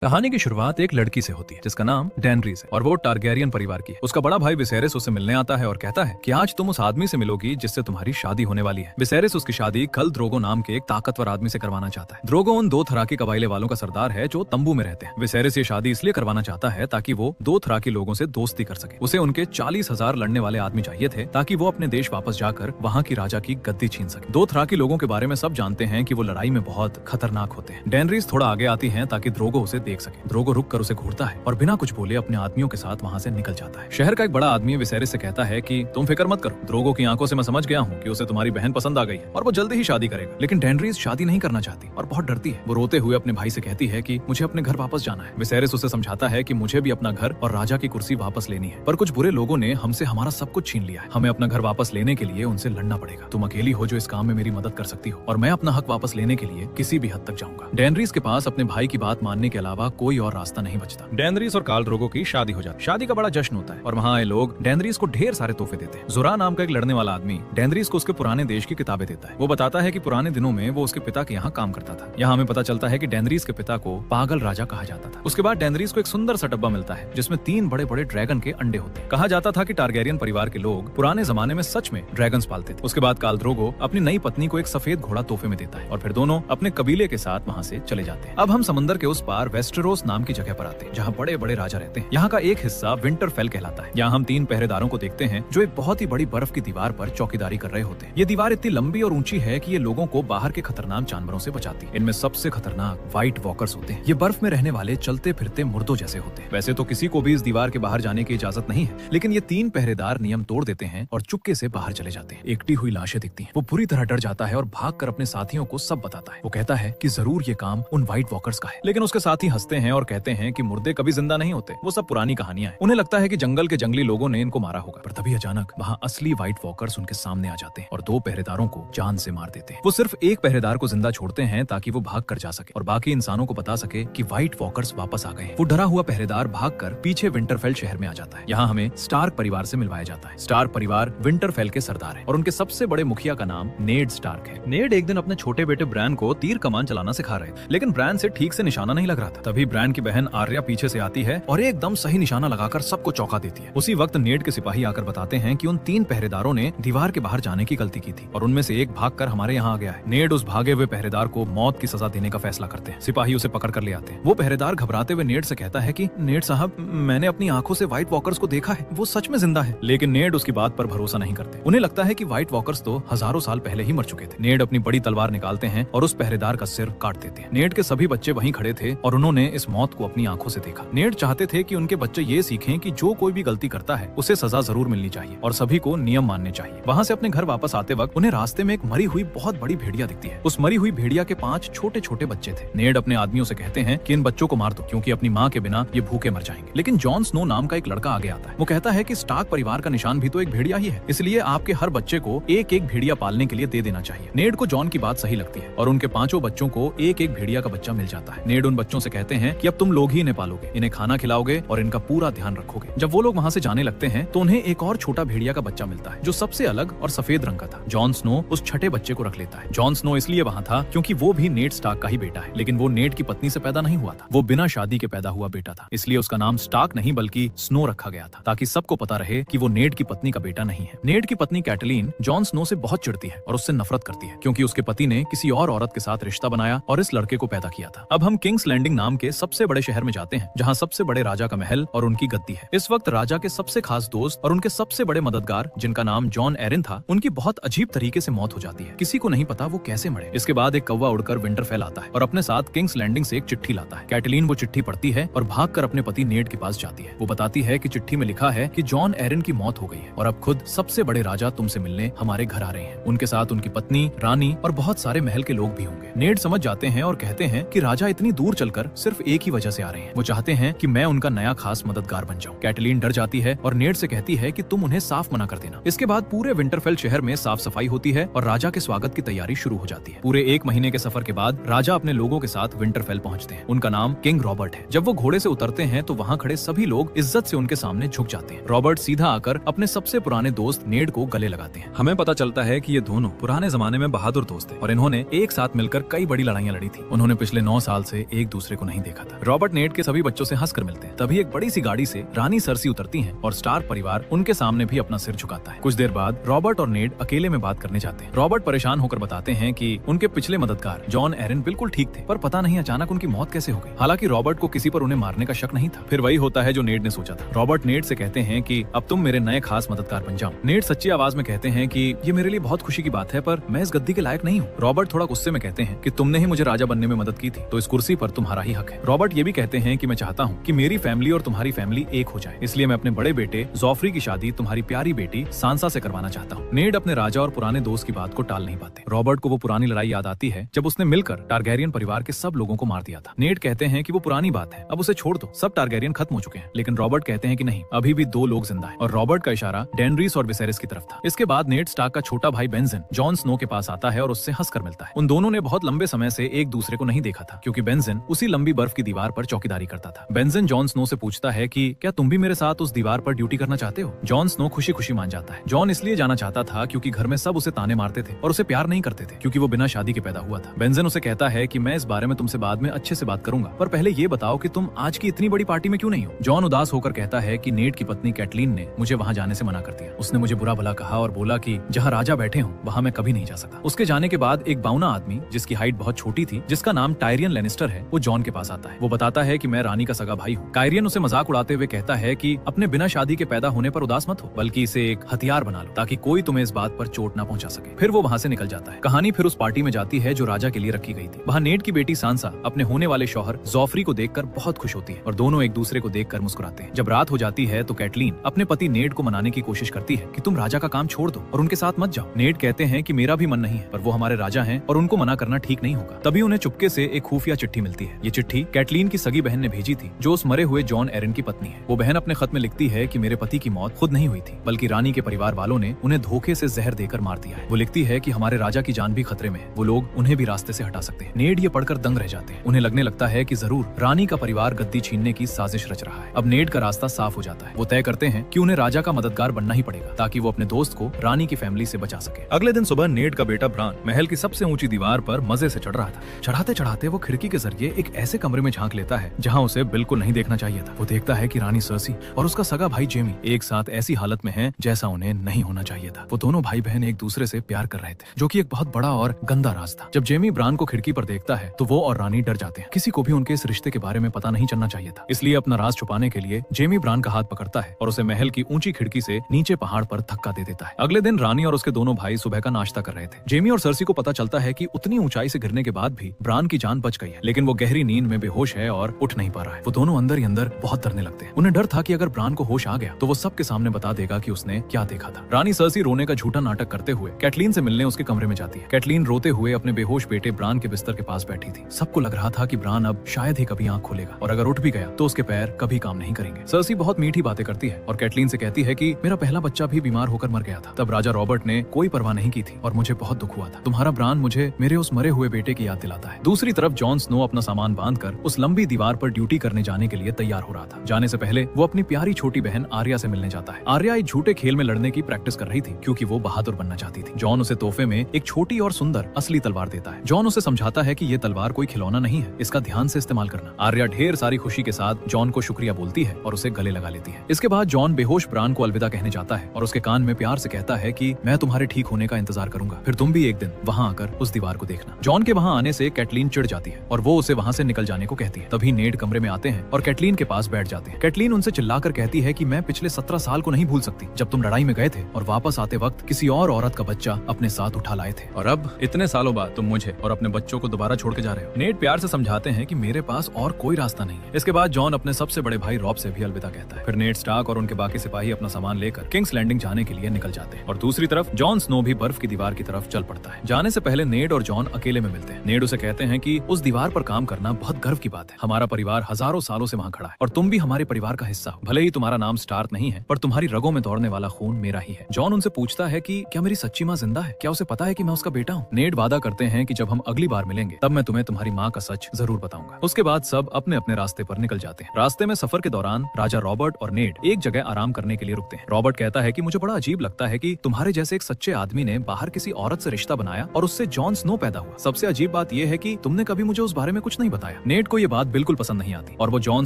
कहानी की शुरुआत एक लड़की से होती है जिसका नाम डेनरीज है और वो टारगेरियन परिवार की है। उसका बड़ा भाई विसेरिस उससे मिलने आता है और कहता है कि आज तुम उस आदमी से मिलोगी जिससे तुम्हारी शादी होने वाली है। विसेरिस उसकी शादी खल ड्रोगो नाम के एक ताकतवर आदमी से करवाना चाहता है। ड्रोगो उन दो थराकी कबाइले वालों का सरदार है जो तंबू में रहते हैं। विसेरिस ये शादी इसलिए करवाना चाहता है ताकि वो दो थराकी लोगों से दोस्ती कर सके। उसे उनके 40,000 लड़ने वाले आदमी चाहिए थे ताकि वो अपने देश वापस जाकर वहाँ की राजा की गद्दी छीन सके। दो थराकी लोगों के बारे में सब जानते हैं कि वो लड़ाई में बहुत खतरनाक होते हैं। डेनरीज थोड़ा आगे आती है ताकि ड्रोगो उसे देख सके। ड्रोगो रुक कर उसे घूरता है और बिना कुछ बोले अपने आदमियों के साथ वहाँ से निकल जाता है। शहर का एक बड़ा आदमी विसेरिस से कहता है कि तुम फिक्र मत करो, ड्रोगो की आंखों से मैं समझ गया हूँ कि उसे तुम्हारी बहन पसंद आ गई है और वो जल्दी ही शादी करेगा। लेकिन डेनरीज शादी नहीं करना चाहती और बहुत डरती है। वो रोते हुए अपने भाई से कहती है कि मुझे अपने घर वापस जाना है। विसेरिस उसे समझाता है कि मुझे भी अपना घर और राजा की कुर्सी वापस लेनी है, पर कुछ बुरे लोगों ने हमसे हमारा सब कुछ छीन लिया है। हमें अपना घर वापस लेने के लिए उनसे लड़ना पड़ेगा। तुम अकेली हो जो इस काम में मेरी मदद कर सकती हो और मैं अपना हक वापस लेने के लिए किसी भी हद तक जाऊंगा। डेनरीज के पास अपने भाई की बात मानने के अलावा कोई और रास्ता नहीं बचता। डेनरीज और काल ड्रोगो की शादी हो जाती। शादी का बड़ा जश्न होता है और वहाँ आए लोग डेनरीज को ढेर सारे तोहफे देते हैं। जुरा नाम का एक लड़ने वाला आदमी डेनरीज को उसके पुराने देश की किताबें देता है। वो बताता है कि पुराने दिनों में वो उसके पिता के यहाँ काम करता था। यहाँ हमें पता चलता है कि डेनरीज के पिता को पागल राजा कहा जाता था। उसके बाद डेनरीज को एक सुंदर सा डब्बा मिलता है जिसमें 3 बड़े बड़े ड्रैगन के अंडे होते हैं। कहा जाता था कि टारगेरियन परिवार के लोग पुराने जमाने में सच में ड्रैगन्स पालते थे। उसके बाद काल ड्रोगो अपनी नई पत्नी को एक सफेद घोड़ा तोहफे में देता है और फिर दोनों अपने कबीले के साथ वहाँ से चले जाते हैं। अब हम समंदर के उस पार वेस्टेरोस नाम की जगह पर आते हैं जहाँ बड़े बड़े राजा रहते हैं। यहाँ का एक हिस्सा विंटरफेल कहलाता है। यहाँ हम 3 पहरेदारों को देखते हैं जो एक बहुत ही बड़ी बर्फ की दीवार पर चौकीदारी कर रहे होते हैं। ये दीवार इतनी लंबी और ऊंची है कि ये लोगों को बाहर के खतरनाक जानवरों से बचाती है। इनमें सबसे खतरनाक व्हाइट वॉकर्स होते हैं। ये बर्फ में रहने वाले चलते फिरते मुर्दों जैसे होते हैं। वैसे तो किसी को भी इस दीवार के बाहर जाने की इजाजत नहीं है, लेकिन ये 3 पहरेदार नियम तोड़ देते हैं और चुपके से बाहर चले जाते हैं। एकटी हुई लाशें दिखती हैं। वो बुरी तरह डर जाता है और भागकर अपने साथियों को सब बताता है। वो कहता है कि जरूर ये काम उन व्हाइट वॉकर्स का है, लेकिन उसके साथी हंसते हैं और कहते हैं कि मुर्दे कभी जिंदा नहीं होते, वो सब पुरानी कहानियां हैं। उन्हें लगता है कि जंगल के जंगली लोगों ने इनको मारा होगा, पर तभी अचानक वहाँ असली व्हाइट वॉकर्स उनके सामने आ जाते हैं और 2 पहरेदारों को जान से मार देते हैं। वो सिर्फ एक पहरेदार को जिंदा छोड़ते हैं ताकि वो भाग कर जा सके और बाकी इंसानों को बता सके कि व्हाइट वॉकर्स वापस आ गए हैं। वो डरा हुआ पहरेदार भागकर पीछे विंटरफेल शहर में आ जाता है। यहाँ हमें स्टार्क परिवार से मिलवाया जाता है। स्टार्क परिवार विंटरफेल के सरदार है और उनके सबसे बड़े मुखिया का नाम नेड स्टार्क है। नेड एक दिन अपने छोटे बेटे ब्रैन को तीर कमान चलाना सिखा रहे थे, लेकिन ब्रैन से ठीक से निशाना नहीं लग रहा था। तभी ब्रैन की बहन आर्या पीछे से आती है और एकदम सही निशाना लगाकर सबको चौंका देती है। उसी वक्त नेड के सिपाही आकर बताते हैं कि उन 3 पहरेदारों ने दीवार के बाहर जाने की गलती की थी और उनमें से एक भागकर हमारे यहाँ आ गया है। नेड उस भागे हुए पहरेदार को मौत की सजा देने का फैसला करते हैं। सिपाही उसे पकड़ कर ले आते हैं। वो पहरेदार घबराते हुए नेड से कहता है कि नेड साहब, मैंने अपनी आंखों से व्हाइट वॉकर्स को देखा है, वो सच में जिंदा है। लेकिन नेड उसकी बात पर भरोसा नहीं करते। उन्हें लगता है कि व्हाइट वॉकर्स तो हजारों साल पहले ही मर चुके थे। नेड अपनी बड़ी तलवार निकालते हैं और उस पहरेदार का सिर काट देते हैं। नेड के सभी बच्चे वहीं खड़े थे और उन्होंने इस मौत को अपनी आंखों से देखा। नेड चाहते थे कि उनके बच्चे ये सीखें कि जो कोई भी गलती करता है उसे सजा जरूर मिलनी चाहिए और सभी को नियम मानने चाहिए। वहाँ से अपने घर वापस आते वक्त उन्हें रास्ते में एक मरी हुई बहुत बड़ी भेड़िया दिखती है। उस मरी हुई भेड़िया के 5 छोटे छोटे बच्चे थे। नेड अपने आदमियों से कहते हैं कि इन बच्चों को मार दो क्योंकि अपनी माँ के बिना ये भूखे मर जाएंगे। लेकिन जॉन स्नो नाम का एक लड़का आगे आता है। वो कहता है कि स्टार्क परिवार का निशान भी तो एक भेड़िया ही है, इसलिए आपके हर बच्चे को एक एक भेड़िया पालने के लिए दे देना चाहिए। नेड को जॉन की बात सही लगती है और उनके 5 बच्चों को एक एक भेड़िया का बच्चा मिल जाता है। नेड उन बच्चों से कहते हैं कि अब तुम लोग ही इन्हें पालोगे, इन्हें खाना खिलाओगे और इनका पूरा ध्यान रखोगे। जब वो लोग वहाँ से जाने लगते हैं तो उन्हें एक और छोटा भेड़िया का बच्चा मिलता है जो सबसे अलग और सफेद रंग का था। जॉन स्नो उस छठे बच्चे को रख लेता है। जॉन स्नो इसलिए वहाँ था क्योंकि वो भी नेड स्टार्क का ही बेटा है, लेकिन वो नेड की पत्नी से पैदा नहीं हुआ था। वो बिना शादी के पैदा हुआ बेटा था, इसलिए उसका नाम स्टार्क नहीं बल्कि स्नो रखा गया था ताकि सबको पता रहे कि वो नेड की पत्नी का बेटा नहीं है। नेड की पत्नी कैटलीन जॉन स्नो से बहुत चिढ़ती है और उससे नफरत करती है क्योंकि उसके पति ने किसी और औरत के साथ रिश्ता बनाया और इस लड़के को पैदा किया था। अब हम किंग्स लैंडिंग नाम के सबसे बड़े शहर में जाते हैं जहाँ सबसे बड़े राजा का महल और उनकी गद्दी है। इस वक्त राजा के सबसे खास दोस्त और उनके सबसे बड़े मददगार जिनका नाम जॉन एरिन था, उनकी बहुत अजीब तरीके से मौत हो जाती है। किसी को नहीं पता वो कैसे मरे। इसके बाद एक कौवा उड़कर विंटरफेल आता है और अपने साथ किंग्स लैंडिंग से एक चिट्ठी लाता है। कैटलीन वो चिट्ठी पढ़ती है और भागकर अपने पति नेड के पास जाती है। वो बताती है कि चिट्ठी में लिखा है कि जॉन एरिन की मौत हो गई है और अब खुद सबसे बड़े राजा तुमसे मिलने हमारे घर आ रहे हैं। उनके साथ उनकी पत्नी, रानी और बहुत सारे महल के लोग भी होंगे। नेड समझ जाते हैं और कहते हैं कि राजा इतनी दूर चलकर सिर्फ एक ही वजह से आ रहे हैं। वो चाहते हैं कि मैं उनका नया खास मददगार बन जाऊं। कैटलीन डर जाती है और नेड से कहती है कि तुम उन्हें साफ मना कर देना। इसके बाद पूरे विंटरफेल शहर में साफ सफाई होती है और राजा के स्वागत की तैयारी शुरू हो जाती है। पूरे 1 महीने के सफर के बाद राजा अपने लोगों के साथ विंटरफेल पहुंचते हैं। उनका नाम किंग रॉबर्ट है। जब वो घोड़े से उतरते हैं तो वहाँ खड़े सभी लोग इज्जत से उनके सामने झुक जाते हैं। रॉबर्ट सीधा आकर अपने सबसे पुराने दोस्त नेड को गले लगाते हैं। हमें पता चलता है कि ये दोनों पुराने जमाने में बहादुर दोस्त थे और इन्होंने एक साथ मिलकर कई बड़ी लड़ाइयाँ लड़ी थी। उन्होंने पिछले 9 साल से एक दूसरे को नहीं देखा था। रॉबर्ट नेड के सभी बच्चों से हंसकर मिलते हैं। तभी एक बड़ी सी गाड़ी से रानी सर्सी उतरती हैं और स्टार्क परिवार उनके सामने भी अपना सिर झुकाता है। कुछ देर बाद रॉबर्ट और नेड अकेले में बात करने जाते हैं। रॉबर्ट परेशान होकर बताते हैं कि उनके पिछले मददगार जॉन एरन बिल्कुल ठीक थे, पर पता नहीं अचानक उनकी मौत कैसे हो गई। हालांकि रॉबर्ट को किसी पर उन्हें मारने का शक नहीं था। फिर वही होता है जो नेड ने सोचा था। रॉबर्ट नेड से कहते हैं कि अब तुम मेरे नए खास मददगार बन जाओ। नेड सच्ची आवाज में कहते हैं कि ये मेरे लिए बहुत खुशी की बात है, पर मैं इस गद्दी के लायक नहीं हूँ। रॉबर्ट थोड़ा गुस्से में कहते हैं कि तुमने ही मुझे राजा बनने में मदद की थी, तो इस कुर्सी पर तुम्हारा ही हक है। रॉबर्ट ये भी कहते हैं कि मैं चाहता हूँ कि मेरी फैमिली और तुम्हारी फैमिली एक हो जाए, इसलिए मैं अपने बड़े बेटे जॉफरी की शादी तुम्हारी प्यारी बेटी सांसा से करवाना चाहता हूँ। नेड अपने राजा और पुराने दोस्त की बात को टाल नहीं पाते। रॉबर्ट को वो पुरानी लड़ाई याद आती है जब उसने मिलकर टारगेरियन परिवार के सब लोगों को मार दिया था। नेड कहते हैं कि वो पुरानी बात है, अब उसे छोड़ दो, सब टारगेरियन खत्म हो चुके हैं। लेकिन रॉबर्ट कहते हैं कि नहीं, अभी भी 2 लोग जिंदा हैं। और रॉबर्ट का इशारा डेनरीस और विसेरिस की तरफ था। इसके बाद नेड स्टार्क का छोटा भाई बेंजन जॉन स्नो के पास आता है और उससे हंसकर मिलता है। उन दोनों ने बहुत लंबे समय से एक दूसरे को नहीं देखा था, क्योंकि बेंजन उसी लंबी बर्फ की दीवार पर चौकीदारी करता था। बेंजन जॉन स्नो से पूछता है कि क्या तुम भी मेरे साथ उस दीवार पर ड्यूटी करना चाहते हो? जॉन स्नो खुशी खुशी मान जाता है। जॉन इसलिए जाना चाहता था क्योंकि घर में सब उसे ताने मारते थे और उसे प्यार नहीं करते थे, क्योंकि वो बिना शादी के पैदा हुआ था। बेंजन उसे कहता है कि मैं इस बारे में तुमसे बाद में अच्छे से बात करूंगा, पर पहले ये बताओ कि तुम आज की इतनी बड़ी पार्टी में क्यों नहीं हो? जॉन उदास होकर कहता है कि नेड की पत्नी कैटलीन ने मुझे वहां जाने से मना कर दिया। उसने मुझे बुरा भला कहा और बोला कि जहां राजा बैठे हों वहां मैं कभी नहीं जा सकता। उसके जाने के बाद एक बाउना आदमी जिसकी हाइट बहुत छोटी थी, जिसका नाम टायरियन लेनिस्टर है, वो जॉन के पास आता है। वो बताता है कि मैं रानी का सगा भाई हूँ। टायरियन उसे मजाक उड़ाते हुए कहता है कि अपने बिना शादी के पैदा होने पर उदास मत हो, बल्कि इसे एक हथियार बना लो ताकि कोई तुम्हें इस बात पर चोट ना पहुंचा सके। फिर वो वहां से निकल जाता है। कहानी फिर उस पार्टी में जाती है जो राजा के लिए रखी गई थी। वहाँ नेड की बेटी सांसा अपने होने वाले शौहर जॉफरी को देखकर बहुत खुश होती है और दोनों एक दूसरे को देखकर मुस्कुराते हैं। जब रात हो जाती है तो कैटलीन अपने पति नेड को मनाने की कोशिश करती है कि तुम राजा का काम छोड़ दो और उनके साथ मत जाओ। नेड कहते हैं कि मेरा भी मन नहीं है, पर वो हमारे राजा हैं और उनको मना करना ठीक नहीं होगा। तभी उन्हें चुपके से एक खुफिया चिट्ठी मिलती है। ये चिट्ठी कैटलीन की सगी बहन ने भेजी थी, जो उस मरे हुए जॉन एरन की पत्नी है। वो बहन अपने खत में लिखती है कि मेरे पति की मौत खुद नहीं हुई थी, बल्कि रानी के परिवार वालों ने उन्हें धोखे से जहर देकर मार दिया है। वो लिखती है कि हमारे राजा की जान भी खतरे में है, वो लोग उन्हें भी रास्ते से हटा सकते हैं। नेड ये पढ़कर दंग रह जाते हैं। उन्हें लगने लगता है कि जरूर रानी का परिवार गद्दी छीनने की साजिश रच रहा है। अब नेड का रास्ता साफ हो जाता है। वो तय करते हैं कि उन्हें राजा का मददगार बनना ही पड़ेगा ताकि वो अपने दोस्त को रानी की फैमिली से बचा सके। अगले दिन सुबह नेड का बेटा ब्रान महल की सबसे ऊंची दीवार पर मजे से चढ़ रहा था। चढ़ाते चढ़ाते वो खिड़की के जरिए एक ऐसे कमरे में झांक लेता है जहाँ उसे बिल्कुल नहीं देखना चाहिए था। वो देखता है कि रानी सर्सी और उसका सगा भाई जेमी एक साथ ऐसी हालत में हैं जैसा उन्हें नहीं होना चाहिए था। वो दोनों भाई बहन एक दूसरे से प्यार कर रहे थे, जो कि एक बहुत बड़ा और गंदा राज था। जब जेमी ब्रान को खिड़की पर देखता है तो वो और रानी डर जाते हैं। किसी को भी उनके इस रिश्ते के बारे में पता नहीं चलना चाहिए था, इसलिए अपना राज छुपाने के लिए जेमी ब्रान का हाथ पकड़ता है और उसे महल की ऊंची खिड़की से नीचे पहाड़ पर धक्का दे देता है। अगले दिन रानी और उसके दोनों भाई सुबह का नाश्ता कर रहे थे। जेमी और सर्सी को पता चलता है कि उतनी ऊंचाई से गिरने के बाद भी ब्रान की जान बच गई है, लेकिन वो गहरी नींद में बेहोश है और उठ नहीं पा रहा है। वो दोनों अंदर ही अंदर बहुत डरने लगते हैं। उन्हें डर था कि अगर ब्रान को होश आ गया तो वो सबके सामने बता देगा कि उसने क्या देखा था। रानी सर्सी रोने का झूठा नाटक करते हुए कैटलीन से मिलने उसके कमरे में जाती है। कैटलीन रोते हुए अपने बेहोश बेटे ब्रान के बिस्तर के पास बैठी थी। सबको लग रहा था कि ब्रान अब शायद ही कभी आंख खोलेगा और अगर उठ भी गया तो उसके पैर कभी काम नहीं करेंगे। सर्सी बहुत मीठी बातें करती है और कैटलीन से कहती है कि मेरा पहला बच्चा भी बीमार होकर मर गया था, तब राजा रॉबर्ट ने कोई परवाह नहीं की थी और मुझे बहुत दुख हुआ था। तुम्हारा ब्रान मुझे मेरे उस मरे हुए बेटे की याद दिलाता है। दूसरी तरफ जॉन स्नो अपना सामान बांधकर उस लंबी दीवार पर ड्यूटी करने जाने के लिए तैयार हो रहा था। जाने से पहले वो अपनी प्यारी छोटी बहन आर्या से मिलने जाता है। आर्या एक झूठे खेल में लड़ने की प्रैक्टिस कर रही थी क्योंकि वो बहादुर बनना चाहती थी। जॉन उसे तोहफे में एक छोटी और सुंदर असली तलवार देता है। जॉन उसे समझाता है कि ये तलवार कोई खिलौना नहीं है, इसका ध्यान से इस्तेमाल करना। आर्या ढेर सारी खुशी के साथ जॉन को शुक्रिया बोलती है और उसे गले लगा लेती है। इसके बाद जॉन बेहोश ब्रान को अलविदा कहने जाता है और उसके कान में प्यार से कहता है कि मैं तुम्हारे ठीक होने का इंतजार करूंगा, फिर तुम भी एक दिन वहाँ आकर उस दीवार को देखना। जॉन के वहाँ आने से कैटलीन चिढ़ जाती है और वो उसे वहाँ से निकल जाने को कहती है। तभी नेड कमरे में आते हैं और कैटलीन के पास बैठ जाते हैं। कैटलीन उनसे चिल्लाकर कहती है कि मैं पिछले 17 साल को नहीं भूल सकती जब तुम लड़ाई में गए थे और वापस आते वक्त किसी और औरत का बच्चा अपने साथ उठा लाए थे, और अब इतने सालों बाद तुम मुझे और अपने बच्चों को दोबारा छोड़ के जा रहे हो। नेड प्यार से समझाते हैं कि मेरे पास और कोई रास्ता नहीं है। इसके बाद जॉन अपने सबसे बड़े भाई रॉब से भी अलविदा कहता है। फिर नेड स्टार्क और उनके बाकी सिपाही अपना सामान लेकर किंग्स लैंडिंग जाने के लिए निकल जाते हैं और दूसरी तरफ जॉन स्नो भी बर्फ की दीवार की तरफ चल पड़ता है। जाने से पहले नेड और जॉन अकेले में मिलते हैं। नेड उसे कहते हैं कि उस दीवार पर काम करना बहुत गर्व की बात है। हमारा परिवार हजारों सालों से वहाँ खड़ा है और तुम भी हमारे परिवार का हिस्सा हो। भले ही तुम्हारा नाम स्टार्क नहीं है, पर तुम्हारी रगों में दौड़ने वाला खून मेरा ही है। जॉन उनसे पूछता है कि क्या मेरी सच्ची माँ जिंदा है? क्या उसे पता है कि मैं उसका बेटा हूँ? नेड वादा करते हैं कि जब हम अगली बार मिलेंगे तब मैं तुम्हें तुम्हारी माँ का सच जरूर बताऊंगा। उसके बाद सब अपने अपने रास्ते पर निकल जाते हैं। रास्ते में सफर के दौरान राजा रॉबर्ट और नेड एक जगह आराम करने के लिए रुकते हैं। रॉबर्ट कहता है कि मुझे बड़ा अजीब लगता है कि तुम्हारे जैसे एक सच्चे आदमी ने बाहर किसी औरत से रिश्ता बनाया और उससे जॉन स्नो पैदा हुआ। सबसे अजीब बात यह है कि तुमने कभी मुझे उस बारे में कुछ नहीं बताया। नेड को ये बात बिल्कुल पसंद नहीं आती और वो जॉन